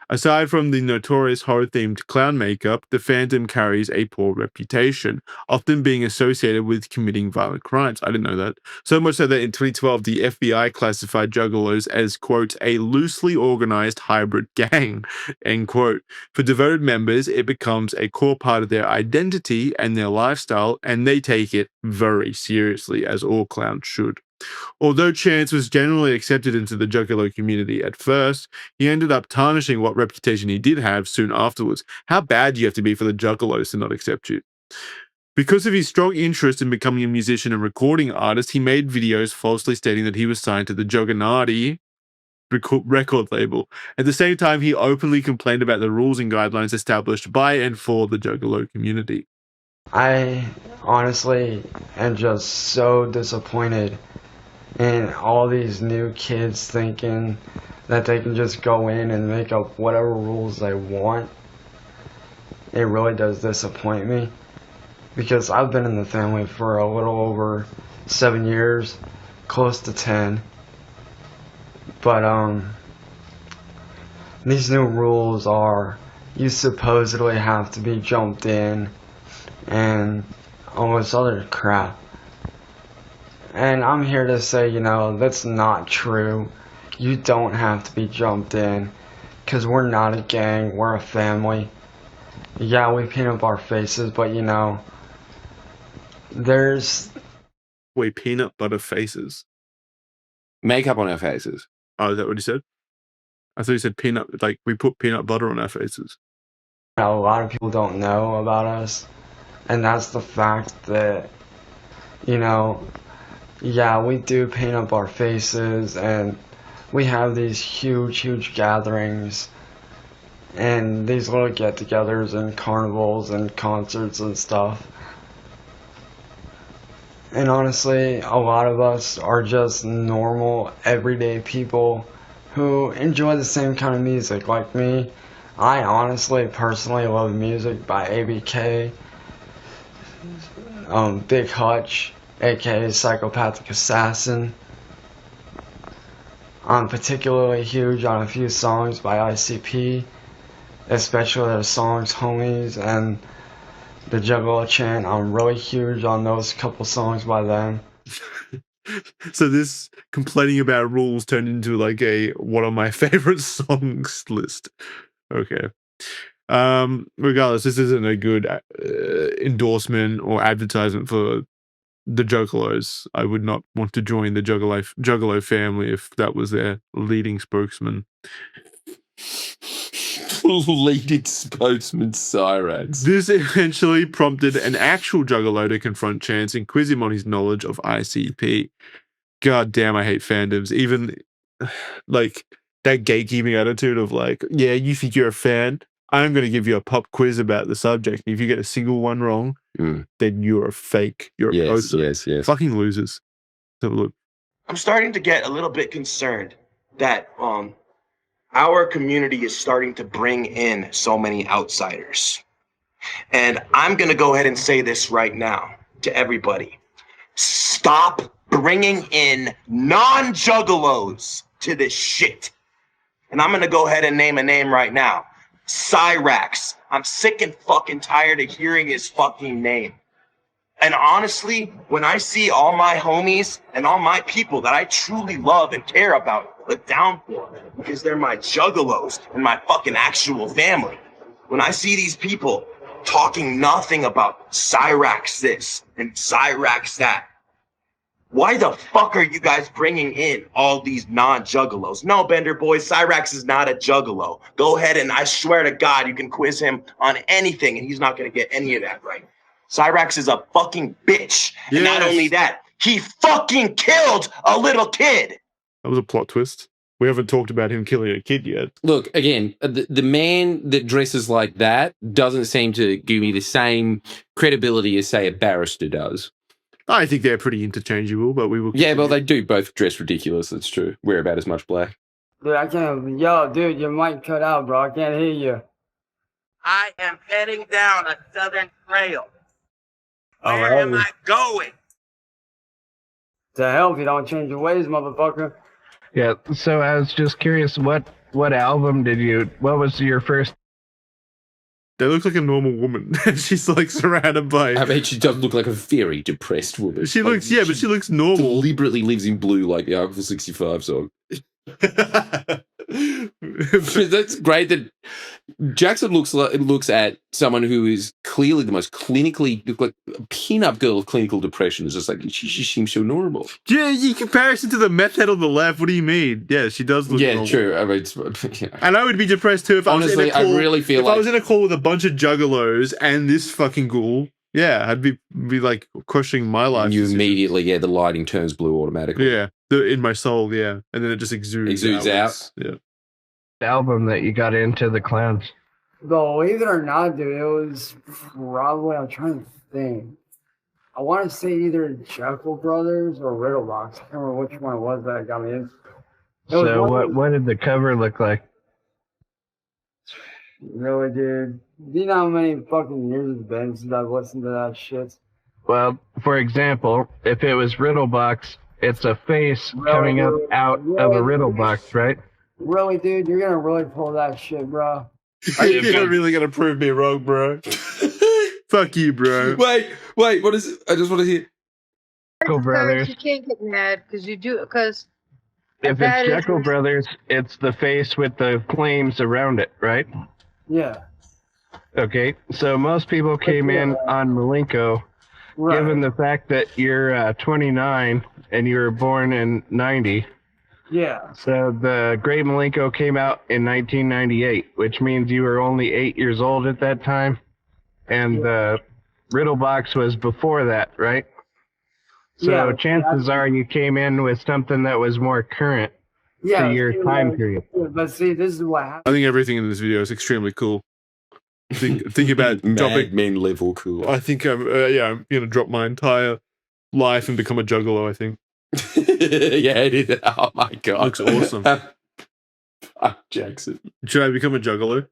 Aside from the notorious horror-themed clown makeup, the fandom carries a poor reputation, often being associated with committing violent crimes. I didn't know that. So much so that in 2012, the FBI classified juggalos as, quote, a loosely organized hybrid gang, end quote. For devoted members, it becomes a core part of their identity and their lifestyle, and they take it very seriously, as all clowns should. Although Chance was generally accepted into the juggalo community at first, he ended up tarnishing what reputation he did have soon afterwards. How bad do you have to be for the juggalos to not accept you? Because of his strong interest in becoming a musician and recording artist, he made videos falsely stating that he was signed to the Juggernaut record label. At the same time, he openly complained about the rules and guidelines established by and for the juggalo community. I honestly am just so disappointed in all these new kids thinking that they can just go in and make up whatever rules they want. It really does disappoint me because I've been in the family for a little over 7 years, close to 10. But these new rules are you supposedly have to be jumped in and all this other crap. And I'm here to say, you know, that's not true. You don't have to be jumped in, because we're not a gang, we're a family. Yeah, we paint up our faces, but you know, there's... Wait, peanut butter faces? Makeup on our faces. Oh, is that what he said? I thought he said peanut, like we put peanut butter on our faces. A lot of people don't know about us, and that's the fact that, you know, yeah, we do paint up our faces, and we have these huge gatherings, and these little get-togethers and carnivals and concerts and stuff. And honestly, a lot of us are just normal, everyday people who enjoy the same kind of music. Like me, I honestly, personally love music by ABK, Big Hutch, aka Psychopathic Assassin. I'm particularly huge on a few songs by ICP, especially their songs Homies and the Juggalo Chant. I'm really huge on those couple songs by them. So this complaining about rules turned into like a one of my favorite songs list. Okay. Regardless, this isn't a good endorsement or advertisement for the Juggalos. I would not want to join the Juggalo family if that was their leading spokesman. Leading spokesman Cyraxx. This eventually prompted an actual Juggalo to confront Chance and quiz him on his knowledge of ICP. God damn, I hate fandoms. Even like that gatekeeping attitude of like, yeah, you think you're a fan? I'm going to give you a pop quiz about the subject. If you get a single one wrong, then you're a fake. You're a poser. Yes. Fucking losers. Have a look. I'm starting to get a little bit concerned that our community is starting to bring in so many outsiders. And I'm going to go ahead and say this right now to everybody. Stop bringing in non-juggalos to this shit. And I'm going to go ahead and name a name right now. Cyraxx. I'm sick and fucking tired of hearing his fucking name. And honestly, when I see all my homies and all my people that I truly love and care about put down for because they're my juggalos and my fucking actual family, when I see these people talking nothing about Cyraxx this and Cyraxx that, why the fuck are you guys bringing in all these non-juggalos? No, Bender boys, Cyraxx is not a juggalo. Go ahead and I swear to God, you can quiz him on anything and he's not going to get any of that right. Cyraxx is a fucking bitch. Yes. And not only that, he fucking killed a little kid. That was a plot twist. We haven't talked about him killing a kid yet. Look, again, the man that dresses like that doesn't seem to give me the same credibility as, say, a barrister does. I think they're pretty interchangeable, but we will... Yeah, well, they do both dress ridiculous, that's true. Wear about as much black. Dude, I can't... Yo, dude, your mic cut out, bro. I can't hear you. I am heading down a southern trail. Where am I going? To hell if you don't change your ways, motherfucker. Yeah, so I was just curious, what album what was your first? They look like a normal woman. She's like surrounded by... I mean, she does look like a very depressed woman. She looks, yeah, but she looks normal. Deliberately lives in blue like the Uncle 65 song. That's great that Jackson looks at someone who is clearly the most clinically, like a pin-up girl of clinical depression. Is just like she seems so normal. Yeah, in comparison to the meth head on the left, what do you mean? Yeah, she does look normal. True. I mean, and I would be depressed too if honestly, I was in a call, I really feel if I was in a call with a bunch of juggalos and this fucking ghoul. Yeah, I'd be like crushing my life. You immediately, the lighting turns blue automatically. Yeah, in my soul, yeah, and then it just exudes out. Yeah. The album that you got into the clowns. Believe it or not, dude, it was probably, I'm trying to think. I want to say either Jekyll Brothers or Riddlebox. I can't remember which one it was that got me in. So what did the cover look like? Really, dude? Do you know how many fucking years it's been since I've listened to that shit? Well, for example, if it was Riddlebox, it's a face coming up out of a riddle box, right? Really, dude? You're gonna really pull that shit, bro? Are you really gonna prove me wrong, bro? Fuck you, bro. Wait, what is it? I just want to hear. Jekyll Brothers. You can't get mad because you do, because if it's Jekyll Brothers, it's the face with the flames around it, right? Yeah. Okay, so most people came in on Malenko, given the fact that you're 29 and you were born in 90. Yeah. So the Great Malenko came out in 1998, which means you were only 8 years old at that time. And the Riddlebox was before that, right? So chances are you came in with something that was more current to your time period. But see, this is what happened. I think everything in this video is extremely cool. Think about dropping men level cool. I think I'm gonna drop my entire life and become a juggalo. I think. Yeah, it is. Oh my god, looks awesome. Jackson, should I become a juggalo?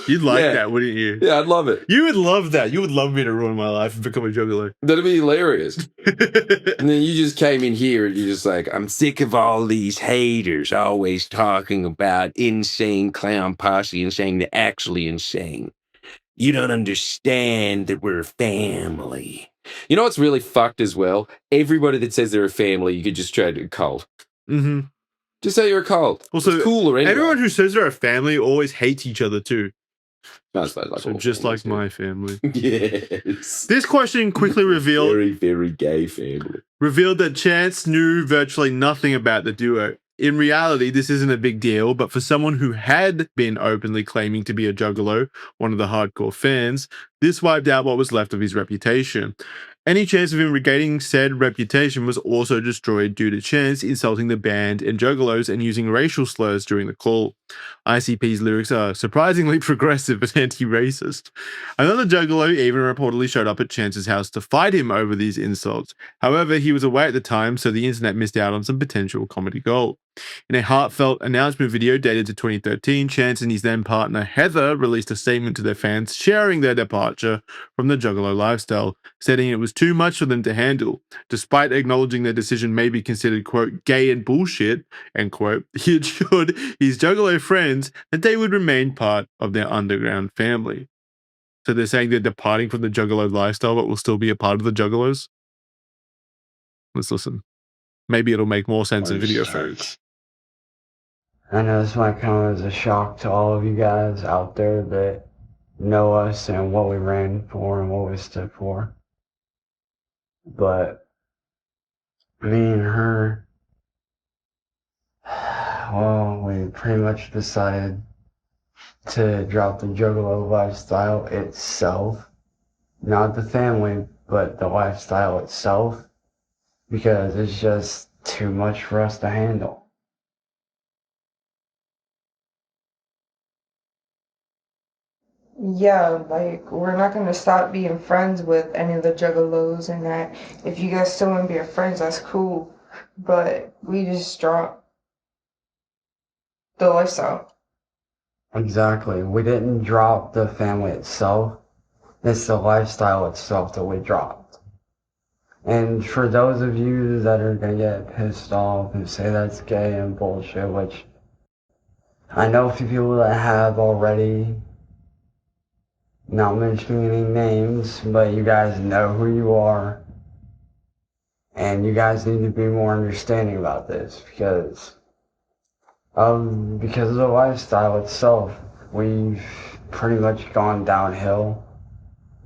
You'd like that, wouldn't you? Yeah, I'd love it. You would love that. You would love me to ruin my life and become a juggalo. That'd be hilarious. And then you just came in here and you're just like, I'm sick of all these haters always talking about insane clown posse and saying they're actually insane. You don't understand that we're a family. You know what's really fucked as well? Everybody that says they're a family, you could just try to cult. Mm-hmm. Just say you're a cult. Also, it's cooler anyway. Everyone who says they're a family always hates each other too. Like so just like my family. Yes. This question quickly revealed... Very, very gay family. Revealed that Chance knew virtually nothing about the duo. In reality, this isn't a big deal, but for someone who had been openly claiming to be a juggalo, one of the hardcore fans, this wiped out what was left of his reputation. Any chance of him regaining said reputation was also destroyed due to Chance insulting the band and juggalos and using racial slurs during the call. ICP's lyrics are surprisingly progressive and anti-racist. Another juggalo even reportedly showed up at Chance's house to fight him over these insults. However, he was away at the time, so the internet missed out on some potential comedy gold. In a heartfelt announcement video dated to 2013, Chance and his then partner Heather released a statement to their fans sharing their departure from the Juggalo lifestyle, stating it was too much for them to handle. Despite acknowledging their decision may be considered, quote, gay and bullshit, end quote, he assured his Juggalo friends that they would remain part of their underground family. So they're saying they're departing from the Juggalo lifestyle, but will still be a part of the Juggalos? Let's listen. Maybe it'll make more sense in video, folks. I know this might come as a shock to all of you guys out there that know us and what we ran for and what we stood for. But me and her, well, we pretty much decided to drop the Juggalo lifestyle itself. Not the family, but the lifestyle itself. Because it's just too much for us to handle. Yeah, like, we're not gonna stop being friends with any of the Juggalos and that. If you guys still wanna be our friends, that's cool. But we just dropped the lifestyle. Exactly. We didn't drop the family itself. It's the lifestyle itself that we dropped. And for those of you that are gonna get pissed off and say that's gay and bullshit, which I know a few people that have already, not mentioning any names, but you guys know who you are. And you guys need to be more understanding about this because of the lifestyle itself. We've pretty much gone downhill.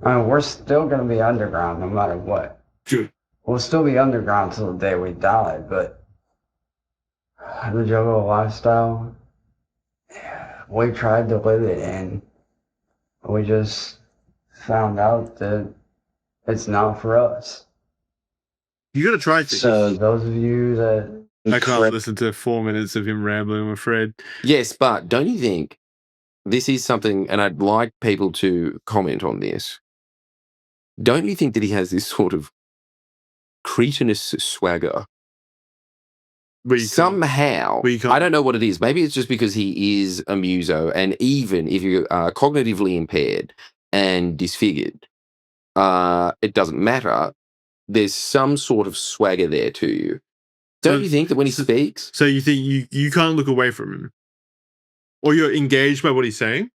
I mean, we're still gonna be underground no matter what. True. We'll still be underground till the day we die, but the Juggalo lifestyle, we tried to live it and we just found out that it's not for us. You gotta try things. So those of you that... I can't listen to 4 minutes of him rambling, I'm afraid. Yes, but don't you think this is something, and I'd like people to comment on this, don't you think that he has this sort of cretinous swagger? Somehow, I don't know what it is. Maybe it's just because he is a muso, and even if you are cognitively impaired and disfigured, it doesn't matter. There's some sort of swagger there to you. Don't you think that when he speaks? So you think you can't look away from him? Or you're engaged by what he's saying?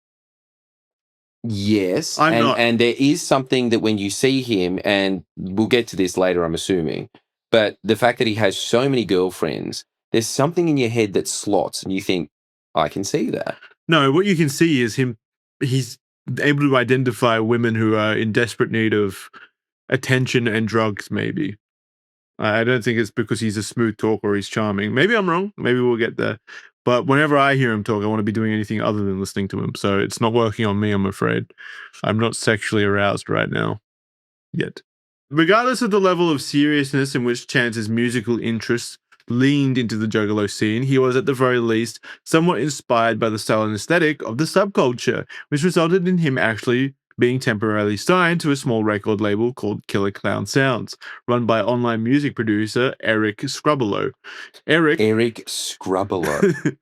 Yes. I'm not. And there is something that when you see him, and we'll get to this later, I'm assuming, but the fact that he has so many girlfriends, there's something in your head that slots and you think, I can see that. No, what you can see is he's able to identify women who are in desperate need of attention and drugs, maybe. I don't think it's because he's a smooth talker or he's charming. Maybe I'm wrong. Maybe we'll get there. But whenever I hear him talk, I want to be doing anything other than listening to him. So it's not working on me, I'm afraid. I'm not sexually aroused right now. Yet. Regardless of the level of seriousness in which Chance's musical interests leaned into the Juggalo scene, he was at the very least somewhat inspired by the style and aesthetic of the subculture, which resulted in him actually being temporarily signed to a small record label called Killer Clown Sounds, run by online music producer Eric Scrubolo. Eric Scrubolo.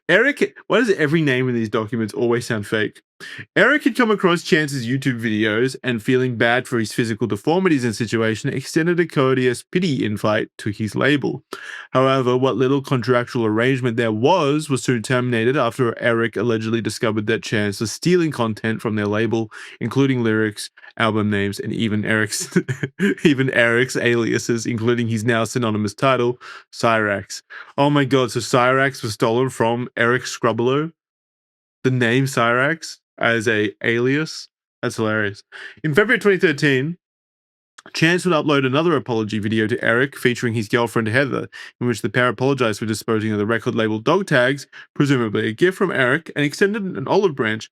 Eric, why does every name in these documents always sound fake? Eric had come across Chance's YouTube videos and, feeling bad for his physical deformities and situation, extended a courteous pity invite to his label. However, what little contractual arrangement there was soon terminated after Eric allegedly discovered that Chance was stealing content from their label, including lyrics, album names, and even Eric's aliases, including his now synonymous title, Cyraxx. Oh my god, so Cyraxx was stolen from Eric Scrubolo? The name Cyraxx as a alias? That's hilarious. In February 2013, Chance would upload another apology video to Eric featuring his girlfriend Heather, in which the pair apologized for disposing of the record label dog tags, presumably a gift from Eric, and extended an olive branch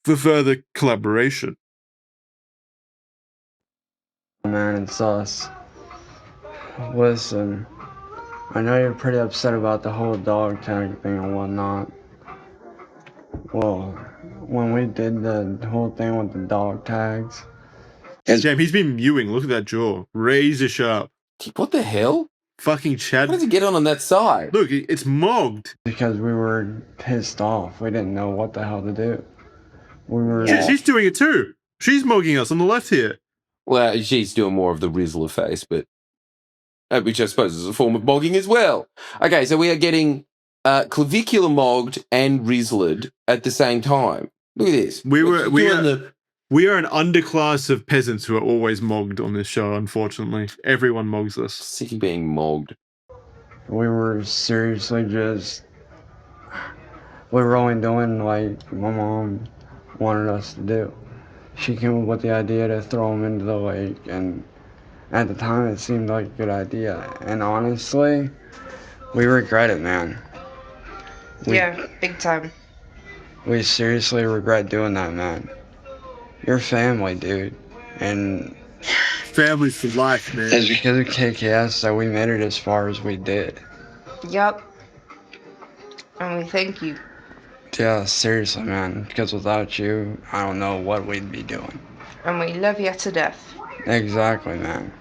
for further collaboration. Man, it's us. Listen, I know you're pretty upset about the whole dog tag thing and whatnot. Well, when we did the whole thing with the dog tags... Jam, he's been mewing. Look at that jaw. Razor sharp. What the hell? Fucking Chad. How did you get on that side? Look, it's mogged. Because we were pissed off. We didn't know what the hell to do. We were. She's doing it too. She's mogging us on the left here. Well, she's doing more of the Rizzler face, but which I suppose is a form of mogging as well. Okay, so we are getting clavicular mogged and Rizzlered at the same time. Look at this. We are an underclass of peasants who are always mogged on this show, unfortunately. Everyone mogs us. Sick of being mogged. We were seriously just. We were only doing like my mom wanted us to do. She came up with the idea to throw him into the lake, and at the time it seemed like a good idea. And honestly, we regret it, man. Yeah, big time. We seriously regret doing that, man. You're family, dude. And family's for life, man. It's because of KKS that we made it as far as we did. Yup. And we thank you. Yeah, seriously, man. Because without you, I don't know what we'd be doing. And we love you to death. Exactly, man.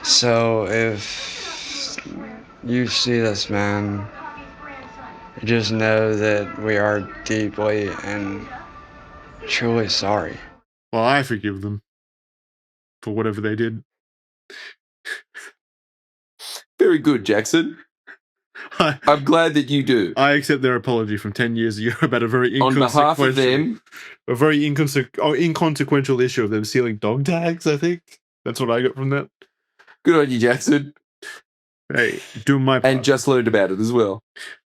So if you see this, man, just know that we are deeply and truly sorry. Well, I forgive them for whatever they did. Very good, Jackson. I'm glad that you do. I accept their apology from 10 years ago about a very on behalf of them, a very inconsequential issue of them stealing dog tags. I think that's what I got from that. Good on you, Jackson. Hey, doing my part. And just learned about it as well.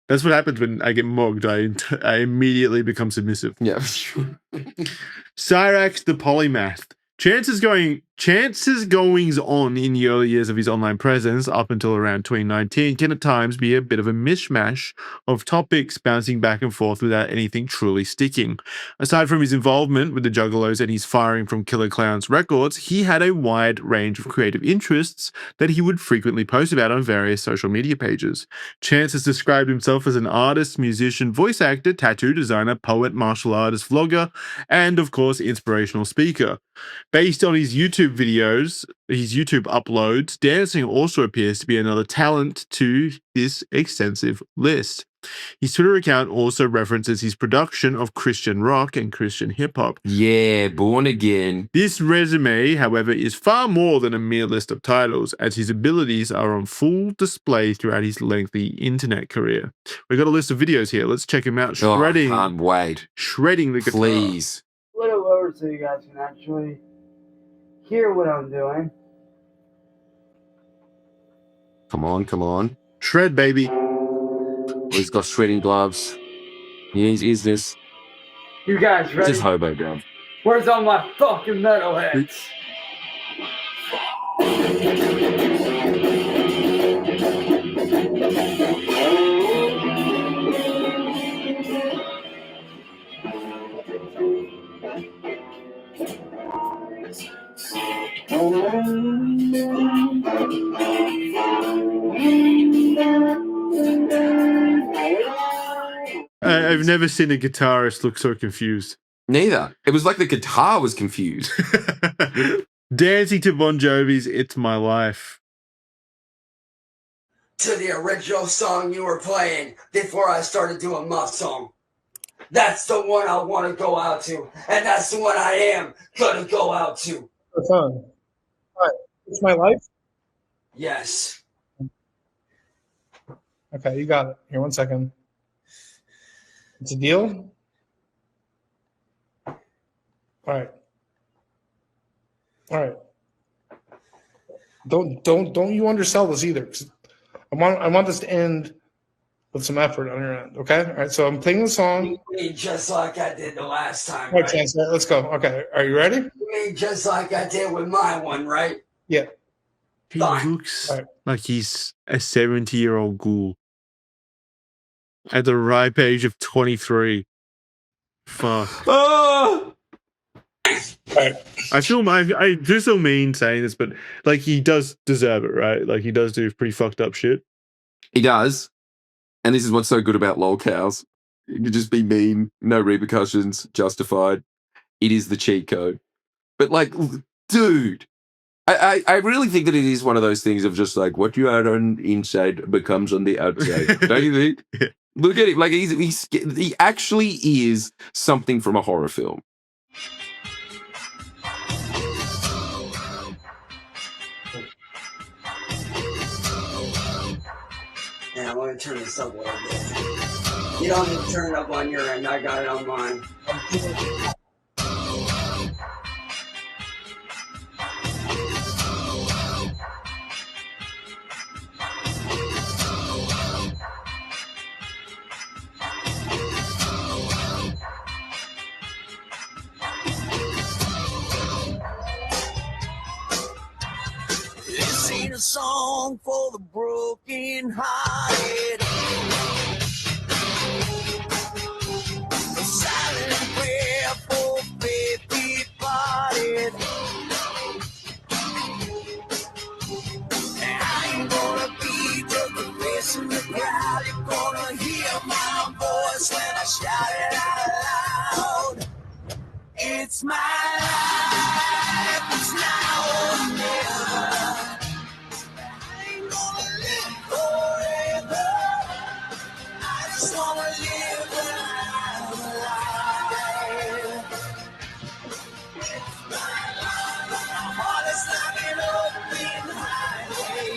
That's what happens when I get mogged. I immediately become submissive. Yeah. Cyraxx the polymath. Chance's goings on in the early years of his online presence up until around 2019 can at times be a bit of a mishmash of topics bouncing back and forth without anything truly sticking. Aside from his involvement with the Juggalos and his firing from Killer Clowns Records, he had a wide range of creative interests that he would frequently post about on various social media pages. Chance has described himself as an artist, musician, voice actor, tattoo designer, poet, martial artist, vlogger, and of course, inspirational speaker. Based on his YouTube videos, his YouTube uploads, dancing also appears to be another talent to this extensive list. His Twitter account also references his production of Christian rock and Christian hip-hop. Yeah, born again. This resume, however, is far more than a mere list of titles, as his abilities are on full display throughout his lengthy internet career. We've got a list of videos here. Let's check him out. Shredding. Oh, I can't wait. Shredding the guitar. Please. A little over so you guys can actually hear what I'm doing. Come on, come on. Shred, baby. Oh, he's got shredding gloves. Yeah, is this? You guys ready? Just hobo glove. Where's all my fucking metalheads? I've never seen a guitarist look so confused. Neither. It was like the guitar was confused. Dancing to Bon Jovi's It's My Life. To the original song you were playing before I started doing my song. That's the one I want to go out to, and that's the one I am going to go out to. The song. All right. It's My Life? Yes. Okay, you got it. Here, 1 second. It's a deal? All right. All right. Don't you undersell this either. 'Cause I want this to end with some effort on your end. Okay. All right. So I'm playing the song. You mean just like I did the last time, All right, right? Chance, let's go. Okay. Are you ready? You mean just like I did with my one, right? Yeah. He looks like he's a 70-year-old ghoul at the ripe age of 23. Fuck. Oh! I do feel mean saying this, but like he does deserve it, right? Like he does do pretty fucked up shit. He does. And this is what's so good about lolcows. You can just be mean, no repercussions, justified. It is the cheat code. But like, dude, I really think that it is one of those things of just like what you are on inside becomes on the outside. Don't you think? Yeah. Look at him. Like he actually is something from a horror film. Yeah, I'm gonna turn this up a little bit. You don't need to turn it up on your end. I got it on mine. This ain't a song for the broken hearted. A silent prayer for faith departed. And I ain't gonna be just a face in the crowd. You're gonna hear my voice when I shout it out loud. It's my life, it's now or never. I ain't gonna live forever. I just wanna live when I'm alive. It's my life, my heart is like an open highway.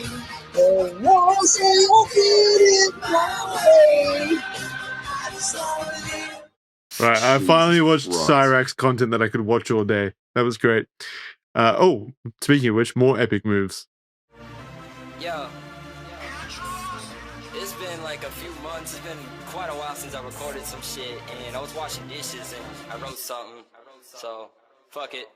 The walls are open in my way. I just wanna live. Right, I finally watched Christ. Cyraxx content that I could watch all day. That was great. Oh, speaking of which, more epic moves. Yo, it's been like a few months. It's been quite a while since I recorded some shit, and I was washing dishes and I wrote something. So, fuck it.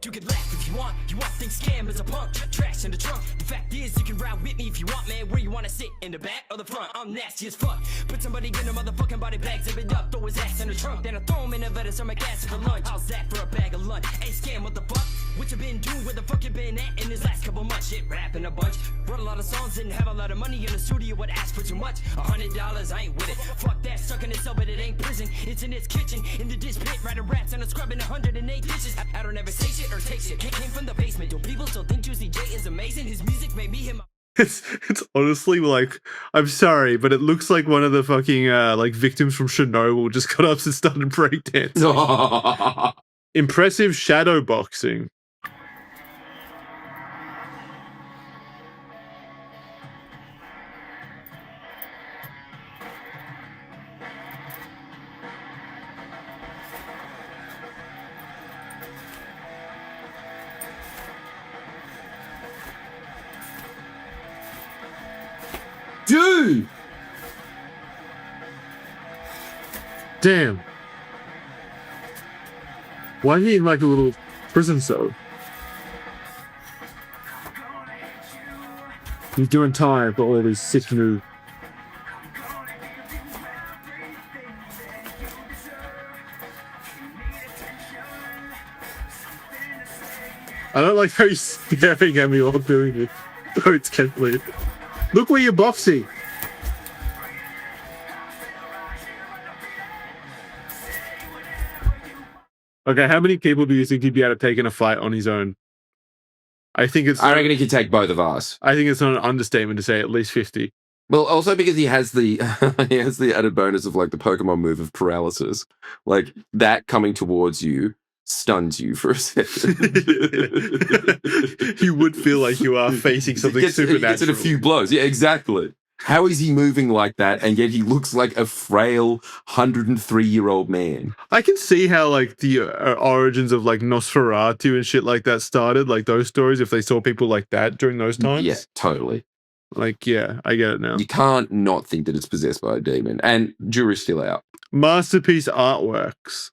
You can laugh if you want things scam as a punk, trash in the trunk. The fact is, you can ride with me if you want, man. Where you wanna sit, in the back or the front? I'm nasty as fuck. Put somebody in a motherfucking body bag, zip it up, throw his ass in the trunk. Then I throw him in the lettuce or my gas for lunch. How's that for a bag of lunch? Hey, scam, what the fuck? What you been doing? Where the fuck you been at in this last couple months? Shit, rapping a bunch. Wrote a lot of songs, didn't have a lot of money in the studio, would ask for too much. $100, I ain't with it. Fuck that, stuck in this cell, but it ain't prison. It's in this kitchen, in the dish pit, writing raps and I'm scrubbing 108 dishes. I don't ever say shit or take shit. Came from the basement. Do people still think Juicy J is amazing? His music made me him. It's honestly like, I'm sorry, but it looks like one of the fucking like victims from Chernobyl just got up and started breakdancing. Impressive shadow boxing. Dude! Damn. Why is he in like a little prison cell? He's doing time for all of his sick move. I don't like how he's staring at me while doing it. Oh, it's Kentley. Look where you're boxing. Okay, how many people do you think he'd be able to take in a fight on his own? I reckon he could take both of us. I think it's not an understatement to say at least 50. Well, also because he has the he has the added bonus of like the Pokemon move of paralysis. Like that coming towards you stuns you for a second. You would feel like you are facing something supernatural. He gets in a few blows. Yeah, exactly. How is he moving like that and yet he looks like a frail 103-year-old man? I can see how like the origins of like Nosferatu and shit like that started, like those stories, if they saw people like that during those times. Yeah, totally. Like, yeah, I get it now. You can't not think that it's possessed by a demon. And jury's still out. Masterpiece artworks.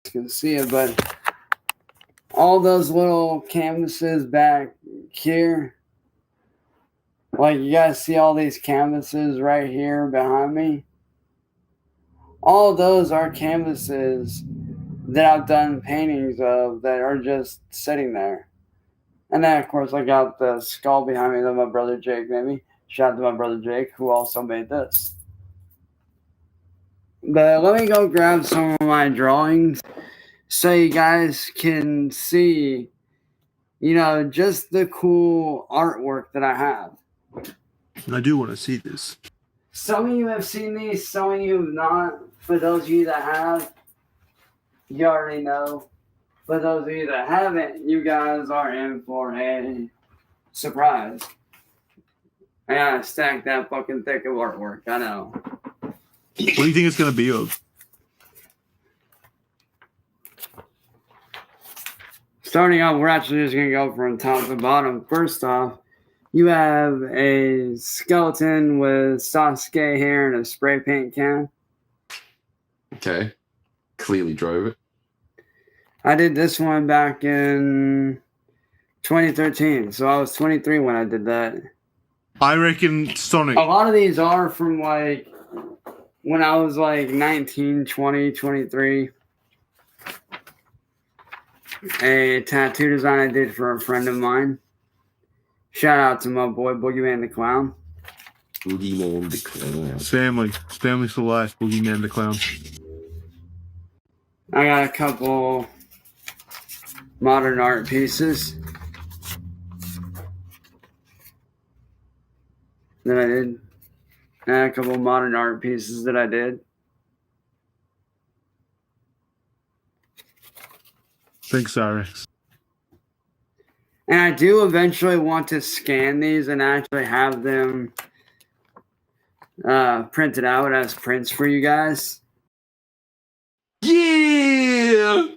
You can see it, but all those little canvases back here, like you guys see all these canvases right here behind me. All of those are canvases that I've done paintings of that are just sitting there. And then, of course, I got the skull behind me that my brother Jake made me. Shout out to my brother Jake, who also made this. But let me go grab some of my drawings so you guys can see, you know, just the cool artwork that I have. I do want to see this. Some of you have seen these, some of you have not. For those of you that have, you already know. For those of you that haven't, you guys are in for a surprise. I gotta stack that fucking thick of artwork, I know. What do you think it's gonna be of? Starting off, we're actually just gonna go from top to bottom. First off, you have a skeleton with Sasuke hair and a spray paint can. Okay. Clearly drove it. I did this one back in 2013, so I was 23 when I did that. I reckon Sonic. A lot of these are from like when I was like 19, 20, 23. A tattoo design I did for a friend of mine. Shout out to my boy Boogeyman the Clown. Boogeyman the Clown. Family. Family for life. Boogeyman the Clown. I got a couple modern art pieces that I did. And a couple modern art pieces that I did. Thanks, Cyraxx. And I do eventually want to scan these and actually have them printed out as prints for you guys. Yeah!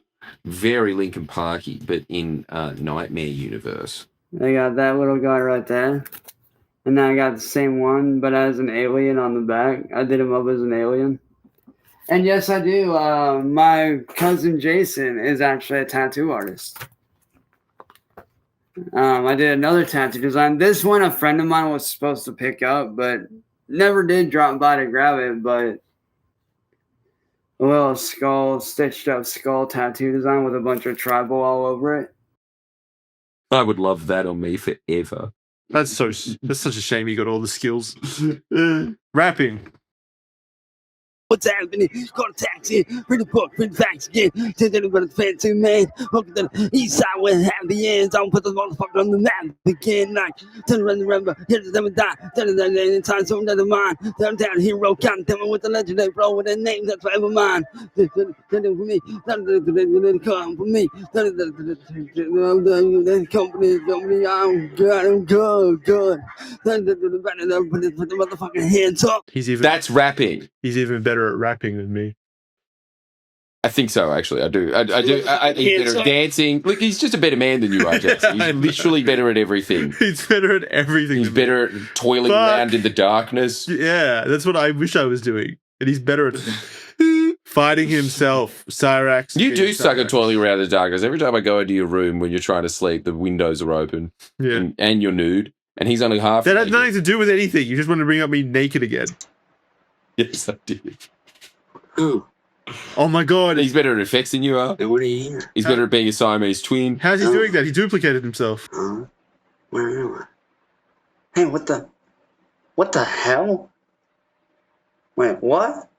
Very Linkin Parky, but in Nightmare universe. I got that little guy right there. And then I got the same one, but as an alien on the back. I did him up as an alien. And yes, I do. My cousin Jason is actually a tattoo artist. I did another tattoo design. This one, a friend of mine was supposed to pick up, but never did drop by to grab it. But a little skull, stitched up skull tattoo design with a bunch of tribal all over it. I would love that on me forever. That's such a shame you got all the skills. Rapping. What's happening? Got a taxi, bring the book, bring the facts again. Tell everybody the fancy man. Welcome to the east side where have the ends. I'll put the motherfucker on the map again. Like, tell them remember, here's them die. Tell them that anytime something doesn't mind. Tell them down hero, count them with the legendary bro with their name that's forever mine. Tell them for me, tell them to come for me. Tell them the company, I'm good. Tell them to put the motherfucking hands up. That's rapping. He's even better at rapping than me. I think so, actually. I do. He's better at dancing. Look, he's just a better man than you are, Jackson. He's literally better at everything. He's better at everything. He's better at toiling around in the darkness. Yeah, that's what I wish I was doing. And he's better at fighting himself. Cyraxx. You do suck at toiling around in the darkness. Every time I go into your room when you're trying to sleep, the windows are open. Yeah. And you're nude. And he's only half That had nothing to do with anything. You just want to bring up me naked again. Yes, I did. Who? Oh my god. He's better at effects than you are. What are you? He's better at being a Siamese twin. How's he doing that? He duplicated himself. Where am I? Hey, what the hell? Wait, what?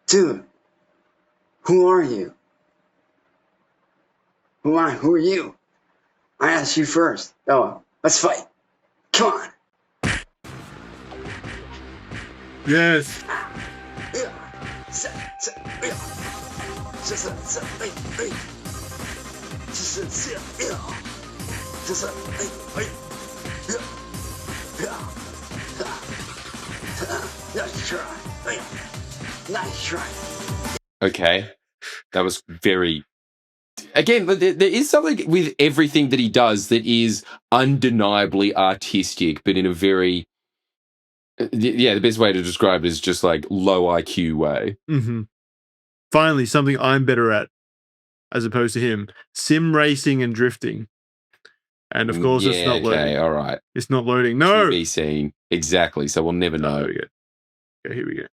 Dude, who are you? Who am I? Who are you? I asked you first. Oh, let's fight. Come on. Yes. Nice try. Okay. That was very... Again, there is something with everything that he does that is undeniably artistic, but in a very... Yeah, the best way to describe it is just like low IQ way. Mm-hmm. Finally, something I'm better at, as opposed to him. Sim racing and drifting. And of course, it's not loading. Okay, all right. It's not loading. No! To be seen. Exactly, so we'll never know. Okay, here we go.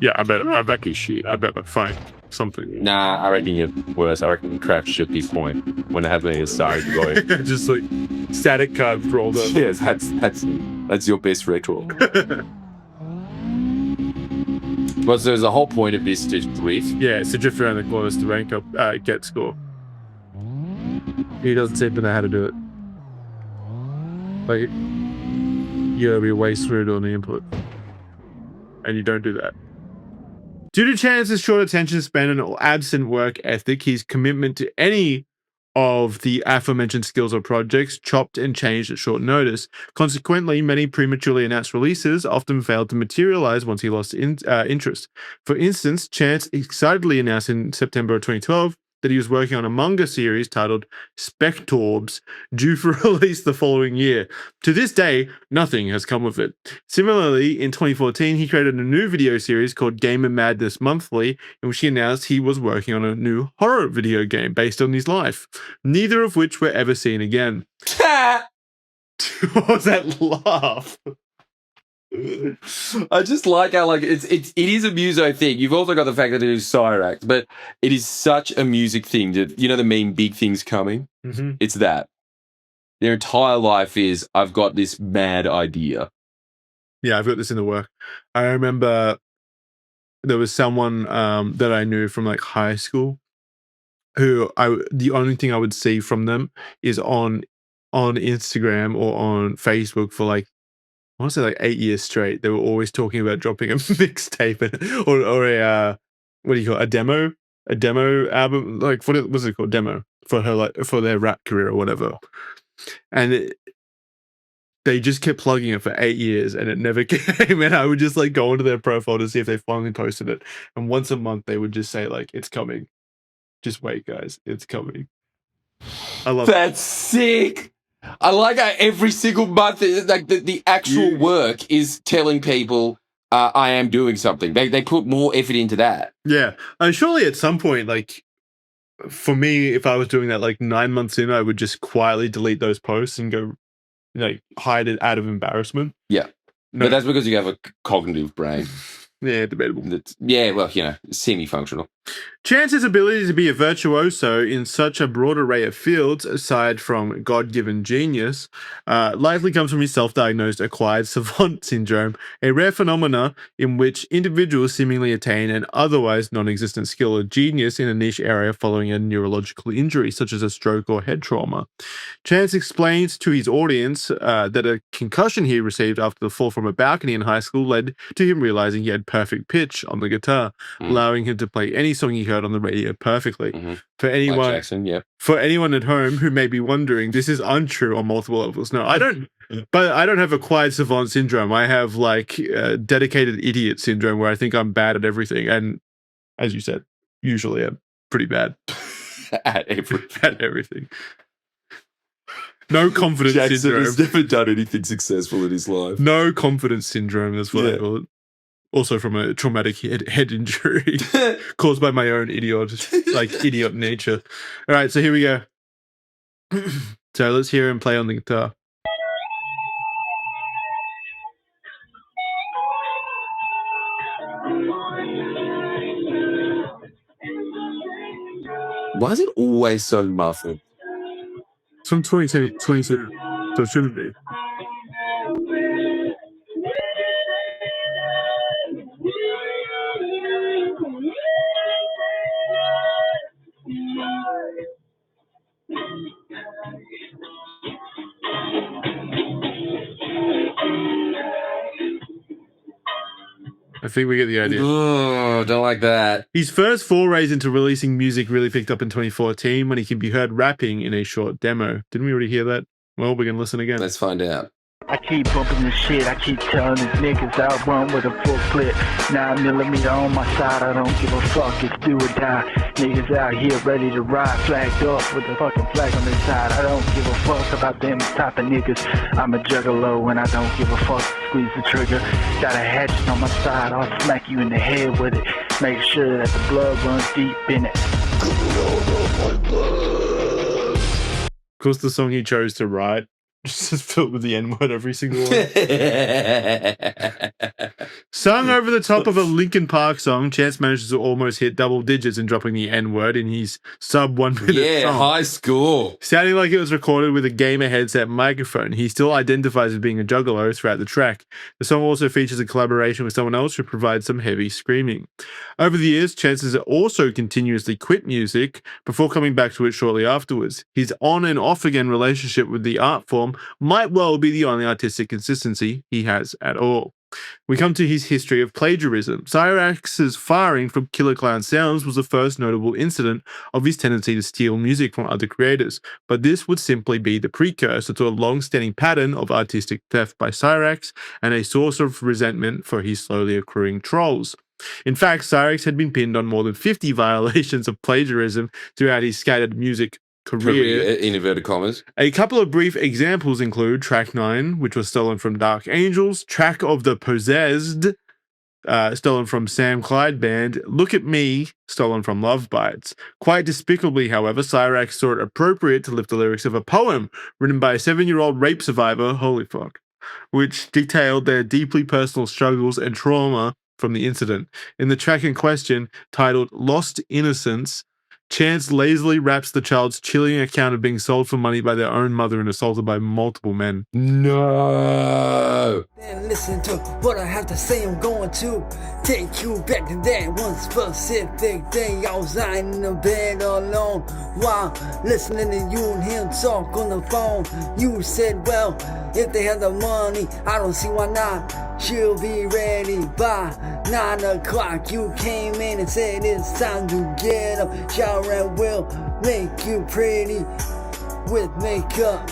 Yeah, I bet he's shit. I bet I'd find something. Nah, I reckon you're worse. I reckon Crap should be point when I have me a sorry boy. Just like static cards rolled up. Yes, that's your best record. But there's a whole point of this to drift. Yeah, it's to drift around the corners to rank up, get score. He doesn't seem to know how to do it. Like, you gotta be way screwed on the input. And you don't do that. Due to Chance's short attention span and absent work ethic, his commitment to any of the aforementioned skills or projects chopped and changed at short notice. Consequently, many prematurely announced releases often failed to materialize once he lost interest. For instance, Chance excitedly announced in September of 2012 that he was working on a manga series titled Spectorbs, due for release the following year. To this day, nothing has come of it. Similarly, in 2014, he created a new video series called Gamer Madness Monthly, in which he announced he was working on a new horror video game based on his life, neither of which were ever seen again. What was that laugh? I just like how it is a muso thing. You've also got the fact that it is Cyraxx, but it is such a music thing that, you know, the meme big things coming. Mm-hmm. It's that their entire life is I've got this mad idea. Yeah, I've got this in the work. I remember there was someone that I knew from like high school who the only thing I would see from them is on Instagram or on Facebook for like, I want to say like 8 years straight. They were always talking about dropping a mixtape or a what do you call it? A demo album, like what was it called? Demo for her, like for their rap career or whatever. And they just kept plugging it for 8 years and it never came. And I would just like go into their profile to see if they finally posted it. And once a month they would just say like, it's coming. Just wait, guys, it's coming. I love That's sick. I like how every single month, like the actual work is telling people I am doing something. They put more effort into that. Yeah. Surely at some point, like, for me, if I was doing that like 9 months in, I would just quietly delete those posts and go, like, hide it out of embarrassment. Yeah. No. But that's because you have a cognitive brain. Yeah, debatable. Yeah, well, you know, semi-functional. Chance's ability to be a virtuoso in such a broad array of fields, aside from God-given genius, likely comes from his self-diagnosed acquired savant syndrome, a rare phenomena in which individuals seemingly attain an otherwise non-existent skill or genius in a niche area following a neurological injury, such as a stroke or head trauma. Chance explains to his audience that a concussion he received after the fall from a balcony in high school led to him realizing he had perfect pitch on the guitar, allowing him to play any song he heard on the radio perfectly. For anyone, Like Jackson, yeah. For anyone at home who may be wondering, this is untrue on multiple levels. No, I don't. But I don't have acquired savant syndrome. I have like dedicated idiot syndrome, where I think I'm bad at everything, and as you said, usually I'm pretty bad at everything. No confidence Jackson syndrome. has never done anything successful in his life. No confidence syndrome. That's what I call it. Also from a traumatic head injury caused by my own idiot nature. All right, so here we go. So let's hear him play on the guitar. Why is it always so muffled? It's from 22, so it shouldn't be. I think we get the idea. Oh, don't like that. His first forays into releasing music really picked up in 2014 when he can be heard rapping in a short demo. Didn't we already hear that? Well, we're going to listen again. Let's find out. I keep bumping this shit, I keep telling these niggas I'll run with a full clip. 9mm on my side, I don't give a fuck, it's do or die. Niggas out here ready to ride, flagged off with the fucking flag on their side. I don't give a fuck about them type of niggas. I'm a juggalo and I don't give a fuck, squeeze the trigger. Got a hatchet on my side, I'll smack you in the head with it. Make sure that the blood runs deep in it. Of course, the song he chose to write just filled with the N-word every single one. Sung over the top of a Linkin Park song, Chance manages to almost hit double digits in dropping the N-word in his sub 1 minute song. High score. Sounding like it was recorded with a gamer headset microphone. He still identifies as being a juggalo throughout the track. The song also features a collaboration with someone else who provides some heavy screaming. Over the years, Chance has also continuously quit music before coming back to it shortly afterwards. His on and off again relationship with the art form might well be the only artistic consistency he has at all. We come to his history of plagiarism. Cyraxx's firing from Killer Clown Sounds was the first notable incident of his tendency to steal music from other creators, but this would simply be the precursor to a long-standing pattern of artistic theft by Cyraxx and a source of resentment for his slowly accruing trolls. In fact, Cyraxx had been pinned on more than 50 violations of plagiarism throughout his scattered music career. In inverted commas. A couple of brief examples include track 9, which was stolen from Dark Angels, track of the Possessed, stolen from Sam Clyde Band, Look at Me, stolen from Love Bites. Quite despicably, however, Cyraxx saw it appropriate to lift the lyrics of a poem written by a 7-year-old rape survivor, holy fuck, which detailed their deeply personal struggles and trauma from the incident. In the track in question, titled Lost Innocence, Chance lazily raps the child's chilling account of being sold for money by their own mother and assaulted by multiple men. No. And listen to what I have to say. I'm going to take you back to that one specific day. I was lying in the bed alone while listening to you and him talk on the phone. You said, well, if they have the money, I don't see why not. She'll be ready by 9 o'clock. You came in and said it's time to get up. Shower and we'll make you pretty with makeup.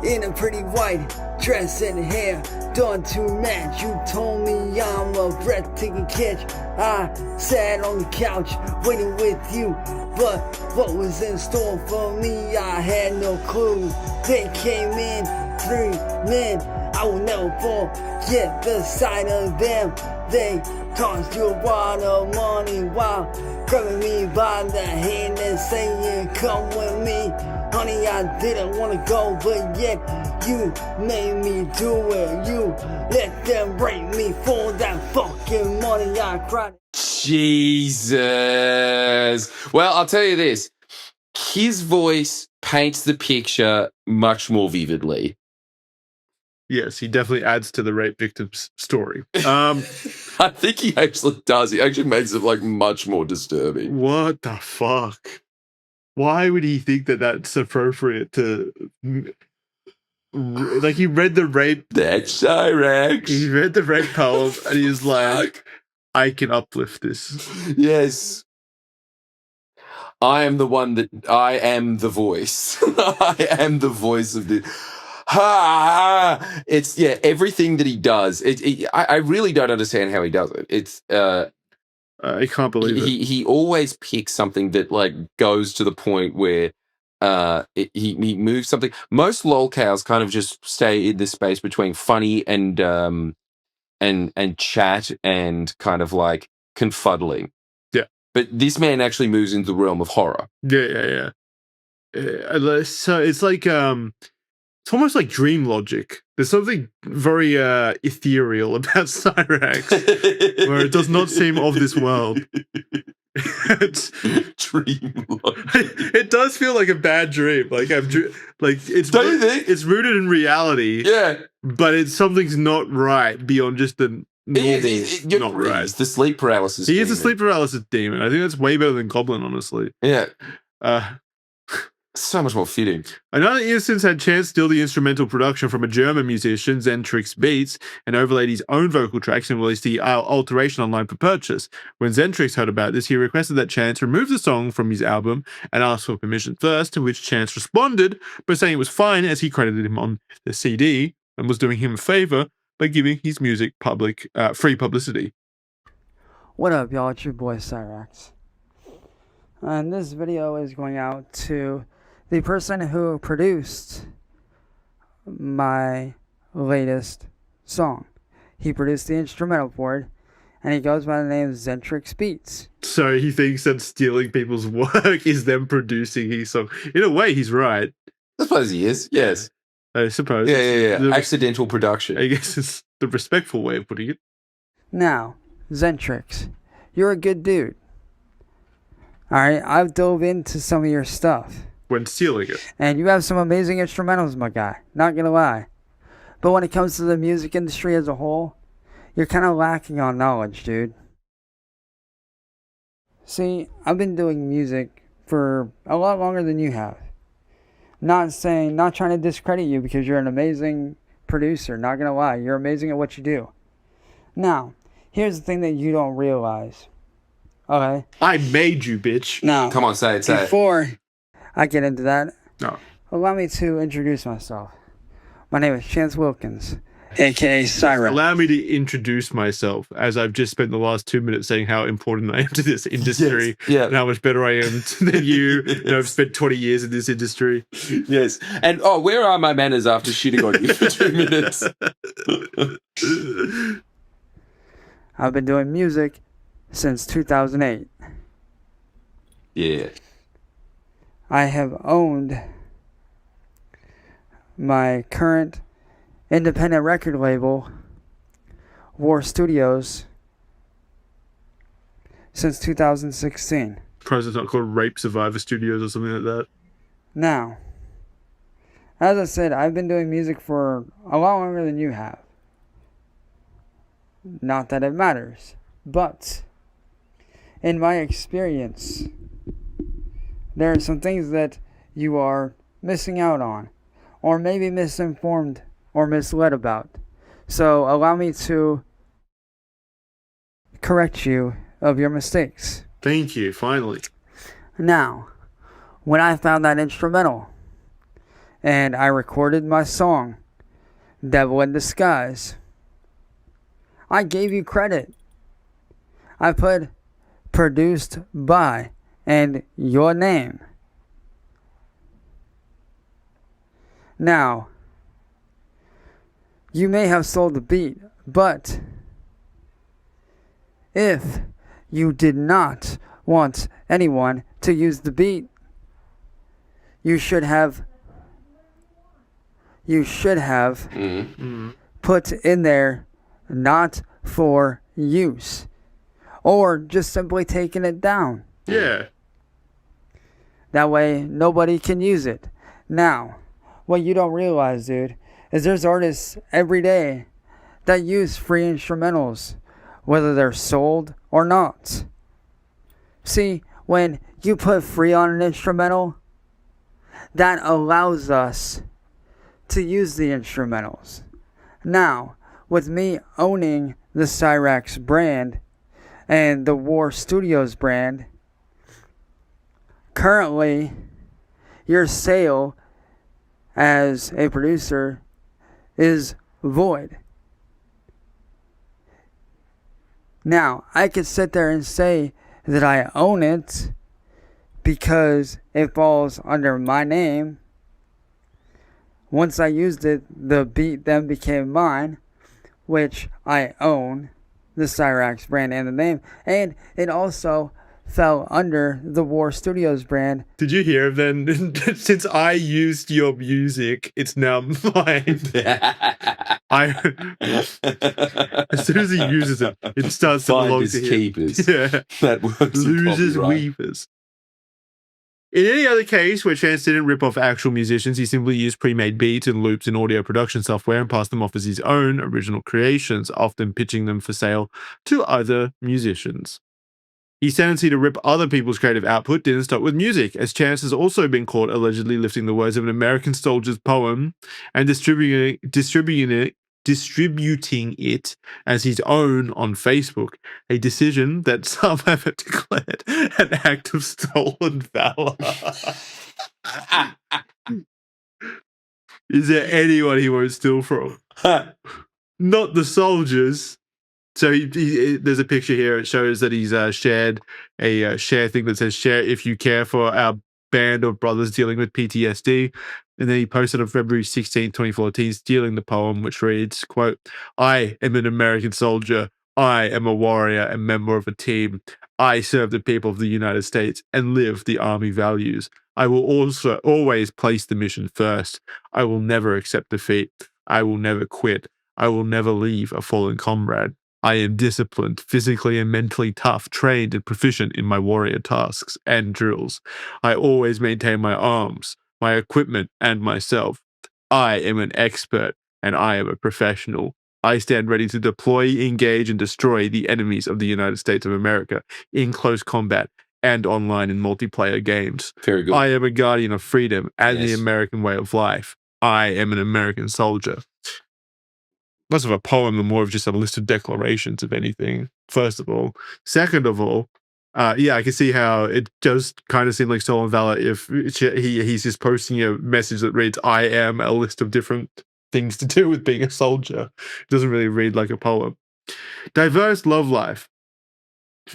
In a pretty white dress and hair done to match. You told me I'm a breathtaking catch. I sat on the couch waiting with you, but what was in store for me I had no clue. They came in 3 men, I will never forget the sight of them. They tossed you a wad of money while grabbing me by the hand and saying, come with me. Honey, I didn't want to go, but yet you made me do it. You let them rape me for that fucking money. I cried. Jesus. Well, I'll tell you this. His voice paints the picture much more vividly. Yes, he definitely adds to the rape victim's story. I think he actually does. He actually makes it like much more disturbing. What the fuck? Why would he think that that's appropriate to... Like, he read the rape... That's Cyraxx. He read the rape poem and he was like, I can uplift this. Yes. I am the one that... I am the voice. I am the voice of the... Ha! It's, yeah, everything that he does. I really don't understand how he does it. It's... I can't believe it. He always picks something that like goes to the point where he moves something. Most lolcows kind of just stay in this space between funny and chat and kind of like confuddling. Yeah. But this man actually moves into the realm of horror. Yeah. So it's like it's almost like dream logic. There's something very ethereal about Cyraxx, where it does not seem of this world. It's dream logic. It does feel like a bad dream. Like it's Don't you think? It's rooted in reality. Yeah, but it's something's not right beyond just the normal. Not right. It's the sleep paralysis. He is a sleep paralysis demon. I think that's way better than Goblin, honestly. Yeah. So much more fitting. Another instance had Chance steal the instrumental production from a German musician, Zentrix Beats, and overlaid his own vocal tracks and released the alteration online for purchase. When Zentrix heard about this, he requested that Chance remove the song from his album and asked for permission first, to which Chance responded by saying it was fine as he credited him on the CD and was doing him a favor by giving his music free publicity. What up, y'all? It's your boy Cyraxx. And this video is going out to the person who produced my latest song. He produced the instrumental for it, and he goes by the name of Zentrix Beats. So he thinks that stealing people's work is them producing his song. In a way, he's right. I suppose he is, yes. I suppose. Yeah. The- Accidental production. I guess it's the respectful way of putting it. Now, Zentrix, you're a good dude. Alright, I've dove into some of your stuff. When stealing it. And you have some amazing instrumentals, my guy. Not gonna lie. But when it comes to the music industry as a whole, you're kind of lacking on knowledge, dude. See, I've been doing music for a lot longer than you have. Not trying to discredit you because you're an amazing producer. Not gonna lie, you're amazing at what you do. Now, here's the thing that you don't realize. Okay? I made you, bitch. Now, Come on, say it. before I get into that, No. allow me to introduce myself. My name is Chance Wilkins, aka Cyraxx. Allow me to introduce myself, as I've just spent the last 2 minutes saying how important I am to this industry. Yes, yeah. And how much better I am than you. And I've spent 20 years in this industry. Yes. And where are my manners after shitting on you for 2 minutes? I've been doing music since 2008. Yeah. I have owned my current independent record label, War Studios, since 2016. Surprised it's not called Rape Survivor Studios or something like that. Now, as I said, I've been doing music for a lot longer than you have. Not that it matters, but in my experience, there are some things that you are missing out on, or maybe misinformed or misled about. So allow me to correct you of your mistakes. Thank you, finally. Now, when I found that instrumental and I recorded my song, Devil in Disguise, I gave you credit. I put produced by and your name. Now, you may have sold the beat, but if you did not want anyone to use the beat, you should have put in there not for use, or just simply taking it down. Yeah. That way nobody can use it. Now, what you don't realize, dude, is there's artists every day that use free instrumentals, whether they're sold or not. See, when you put free on an instrumental, that allows us to use the instrumentals. Now, with me owning the Cyraxx brand and the War Studios brand, currently your sale as a producer is void. Now, I could sit there and say that I own it because it falls under my name. Once I used it, the beat then became mine, which I own, the Cyraxx brand and the name, and it also fell under the War Studios brand. Did you hear then? Since I used your music, it's now mine. As soon as he uses it, it starts to belong to him. Keepers. Yeah. That works. Losers, weepers. In any other case where Chance didn't rip off actual musicians, he simply used pre-made beats and loops in audio production software and passed them off as his own original creations, often pitching them for sale to other musicians. His tendency to rip other people's creative output didn't stop with music, as Chance has also been caught allegedly lifting the words of an American soldier's poem and distributing it as his own on Facebook, a decision that some have declared an act of stolen valor. Is there anyone he won't steal from? Not the soldiers. So there's a picture here. It shows that he's shared a share thing that says "Share if you care for our band of brothers dealing with PTSD." And then he posted on February 16, 2014, stealing the poem, which reads, quote, "I am an American soldier. I am a warrior and member of a team. I serve the people of the United States and live the Army values. I will also always place the mission first. I will never accept defeat. I will never quit. I will never leave a fallen comrade. I am disciplined, physically and mentally tough, trained and proficient in my warrior tasks and drills. I always maintain my arms, my equipment, and myself. I am an expert, and I am a professional. I stand ready to deploy, engage, and destroy the enemies of the United States of America in close combat and online in multiplayer games. Very good. I am a guardian of freedom and the Yes. American way of life. I am an American soldier. Less of a poem and more of just a list of declarations, if anything, first of all. Second of all, yeah, I can see how it does kind of seem like stolen valor if he's just posting a message that reads, I am a list of different things to do with being a soldier. It doesn't really read like a poem. Diverse love life.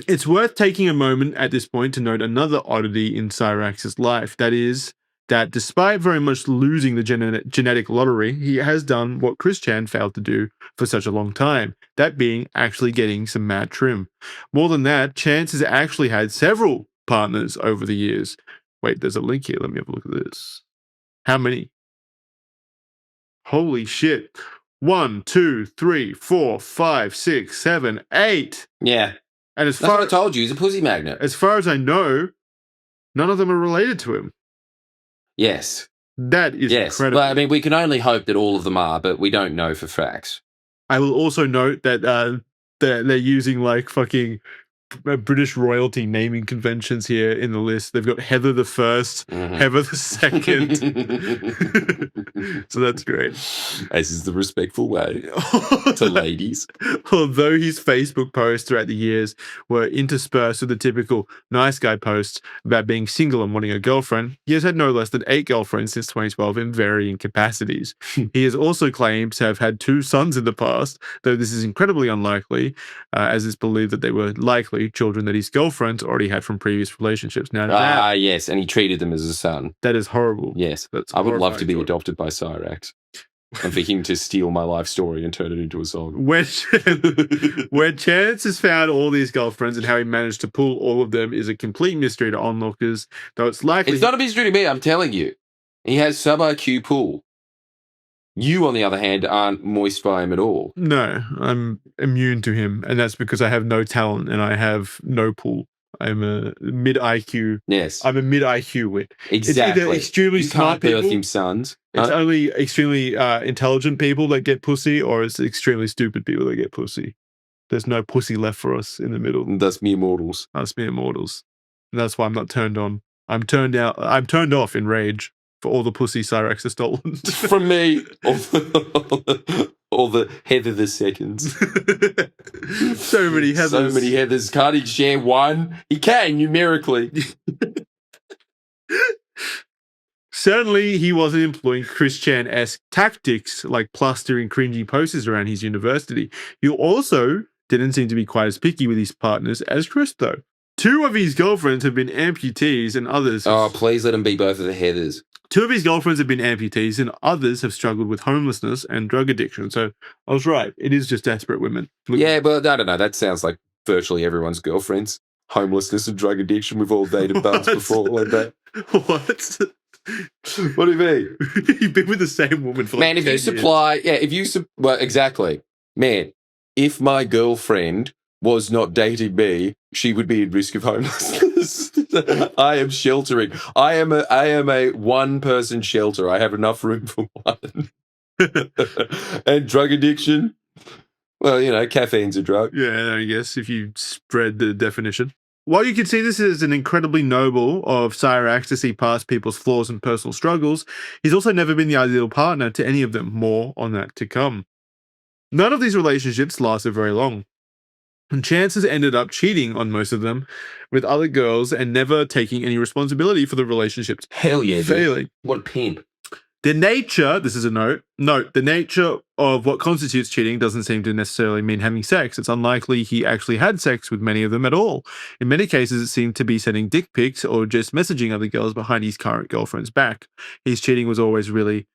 It's worth taking a moment at this point to note another oddity in Cyraxx's life. That is that despite very much losing the genetic lottery, he has done what Chris Chan failed to do for such a long time, that being actually getting some mad trim. More than that, Chance has actually had several partners over the years. Wait, there's a link here. Let me have a look at this. How many? Holy shit. 1, 2, 3, 4, 5, 6, 7, 8. Yeah. And as That's far what I told you. He's a pussy magnet. As far as I know, none of them are related to him. Yes. That is incredible. But I mean, we can only hope that all of them are, but we don't know for facts. I will also note that they're using like fucking British royalty naming conventions here in the list. They've got Heather the First, Heather the Second. So that's great. This is the respectful way to ladies. Although his Facebook posts throughout the years were interspersed with the typical nice guy posts about being single and wanting a girlfriend, he has had no less than 8 girlfriends since 2012 in varying capacities. He has also claimed to have had 2 sons in the past, though this is incredibly unlikely, as it's believed that they were likely children that his girlfriends already had from previous relationships. Now, yes, and he treated them as a son. That is horrible. Yes, that's I would love to be adopted by Cyraxx, and for him to steal my life story and turn it into a song. Where Chance has found all these girlfriends and how he managed to pull all of them is a complete mystery to onlookers, though it's likely... It's not a mystery to me, I'm telling you. He has sub-IQ pull. You, on the other hand, aren't moist by him at all. No, I'm immune to him, and that's because I have no talent and I have no pull. I'm a mid-IQ. Yes. I'm a mid-IQ wit. Exactly. It's either extremely smart people. Birth him sons. It's only extremely intelligent people that get pussy, or it's extremely stupid people that get pussy. There's no pussy left for us in the middle. That's mere mortals. That's mere mortals. And that's why I'm not turned on. I'm turned off in rage for all the pussy Cyraxx has stolen. From me. All the Heather the Seconds. So many Heathers. So many Heathers. Can't he share one? He can, numerically. Certainly, he wasn't employing Chris Chan-esque tactics like plastering cringy posters around his university. He also didn't seem to be quite as picky with his partners as Chris, though. 2 of his girlfriends have been amputees and others... Oh, please let him be both of the Heathers. 2 of his girlfriends have been amputees and others have struggled with homelessness and drug addiction. So I was right. It is just desperate women. Yeah, but I don't know. That sounds like virtually everyone's girlfriends. Homelessness and drug addiction. We've all dated buds before like that. What? What do you mean? You've been with the same woman for Man, like 10 if you supply... years. Yeah, if you... Well, exactly. Man, if my girlfriend was not dating me, she would be at risk of homelessness. I am sheltering. I am a one-person shelter. I have enough room for one. And drug addiction? Well, you know, caffeine's a drug. Yeah, I guess if you spread the definition. While you can see this as an incredibly noble of Cyraxx to see past people's flaws and personal struggles, he's also never been the ideal partner to any of them. More on that to come. None of these relationships lasted very long. And Chance has ended up cheating on most of them with other girls and never taking any responsibility for the relationships. Hell yeah, failing. Dude. What a pimp. The nature, this is a note, the nature of what constitutes cheating doesn't seem to necessarily mean having sex. It's unlikely he actually had sex with many of them at all. In many cases, it seemed to be sending dick pics or just messaging other girls behind his current girlfriend's back. His cheating was always really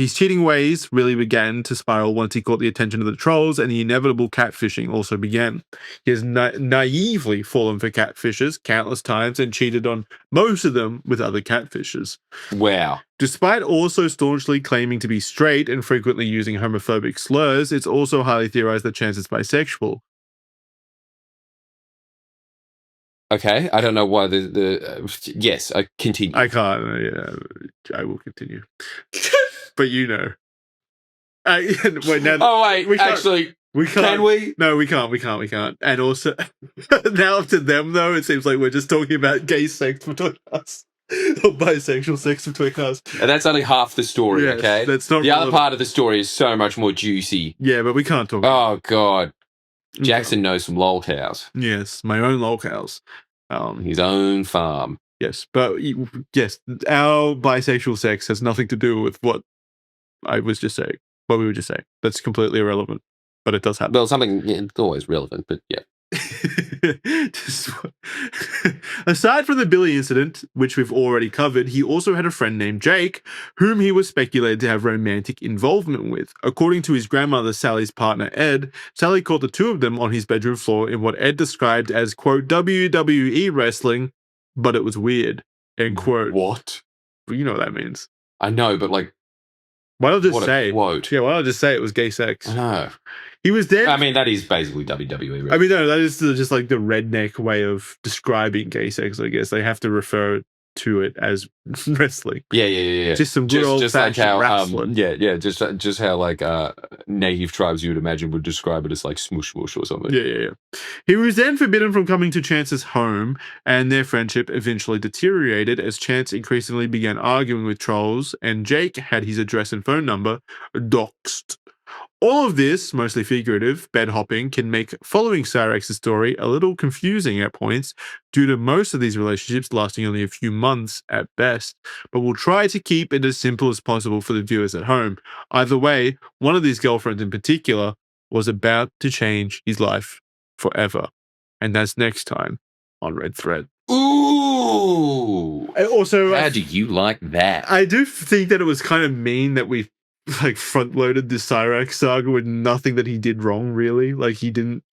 His cheating ways really began to spiral once he caught the attention of the trolls, and the inevitable catfishing also began. He has naively fallen for catfishers countless times and cheated on most of them with other catfishers. Wow. Despite also staunchly claiming to be straight and frequently using homophobic slurs, it's also highly theorized that Chance is bisexual. Okay, I don't know why yes, I continue. I can't. I will continue. But you know. Wait, now, oh wait, actually, we can't. Can we? No, we can't. We can't. And also, now up to them though, it seems like we're just talking about gay sex between us. Or bisexual sex between us. And that's only half the story, Yes, okay? that's not the other relevant. part of the story is so much more juicy. Yeah, but we can't talk. Oh god, Jackson knows some lol cows. Yes, my own lol cows. His own farm. Yes, but yes, our bisexual sex has nothing to do with what I was just saying. What we were just saying. That's completely irrelevant, but it does happen. Well, something it's always relevant, but yeah. Aside from the Billy incident, which we've already covered, he also had a friend named Jake, whom he was speculated to have romantic involvement with. According to his grandmother Sally's partner Ed, Sally caught the two of them on his bedroom floor in what Ed described as, quote, WWE wrestling, but it was weird, end quote. What? Well, you know what that means. I know, but like, why not just what say? A quote. Yeah, why not just say it was gay sex? I know. He was there. I mean, that is basically WWE. Right? I mean, no, that is just like the redneck way of describing gay sex, I guess. They have to refer to it as wrestling. Yeah. Just some good old like how, wrestling. just how like native tribes you would imagine would describe it as like smush smush or something. Yeah. He was then forbidden from coming to Chance's home, and their friendship eventually deteriorated as Chance increasingly began arguing with trolls, and Jake had his address and phone number doxed. All of this, mostly figurative, bed hopping, can make following Cyraxx's story a little confusing at points due to most of these relationships lasting only a few months at best, but we'll try to keep it as simple as possible for the viewers at home. Either way, one of these girlfriends in particular was about to change his life forever. And that's next time on Red Thread. Ooh! Also, how do you like that? I do think that it was kind of mean that we like front-loaded this Cyraxx saga with nothing that he did wrong, really. Like, he didn't...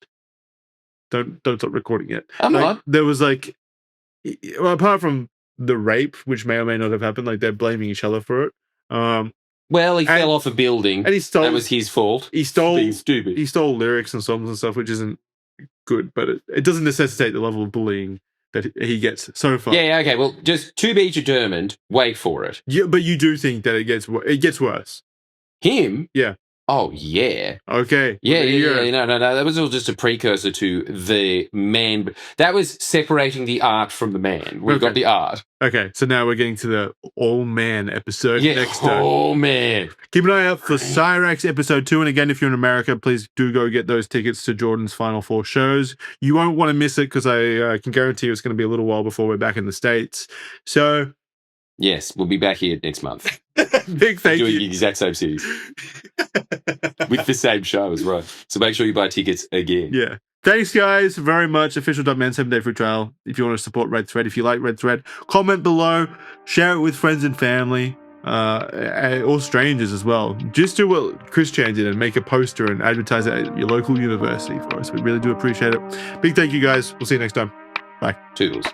Don't stop recording it. I'm not. There was, like... Well, apart from the rape, which may or may not have happened, like, they're blaming each other for it. Well, he fell off a building. And he stole... That was his fault. He stole... Being stupid. He stole lyrics and songs and stuff, which isn't good, but it doesn't necessitate the level of bullying that he gets so far. Yeah, okay. Well, just to be determined, wait for it. Yeah, but you do think that it gets worse. Him? Yeah. Oh, yeah. Okay. Yeah. No. That was all just a precursor to the man. That was separating the art from the man. We've got the art. Okay, so now we're getting to the all-man episode next time. Oh, man. Keep an eye out for Cyraxx episode 2. And again, if you're in America, please do go get those tickets to Jordan's final 4 shows. You won't want to miss it because I can guarantee you it's going to be a little while before we're back in the States. So... Yes, we'll be back here next month. Big thank doing you. the exact same series. With the same show as well. So make sure you buy tickets again. Yeah. Thanks, guys, very much. Official.man 7-day free trial. If you want to support Red Thread, if you like Red Thread, comment below, share it with friends and family, or strangers as well. Just do what Chris Chan did and make a poster and advertise it at your local university for us. We really do appreciate it. Big thank you, guys. We'll see you next time. Bye. Toodles.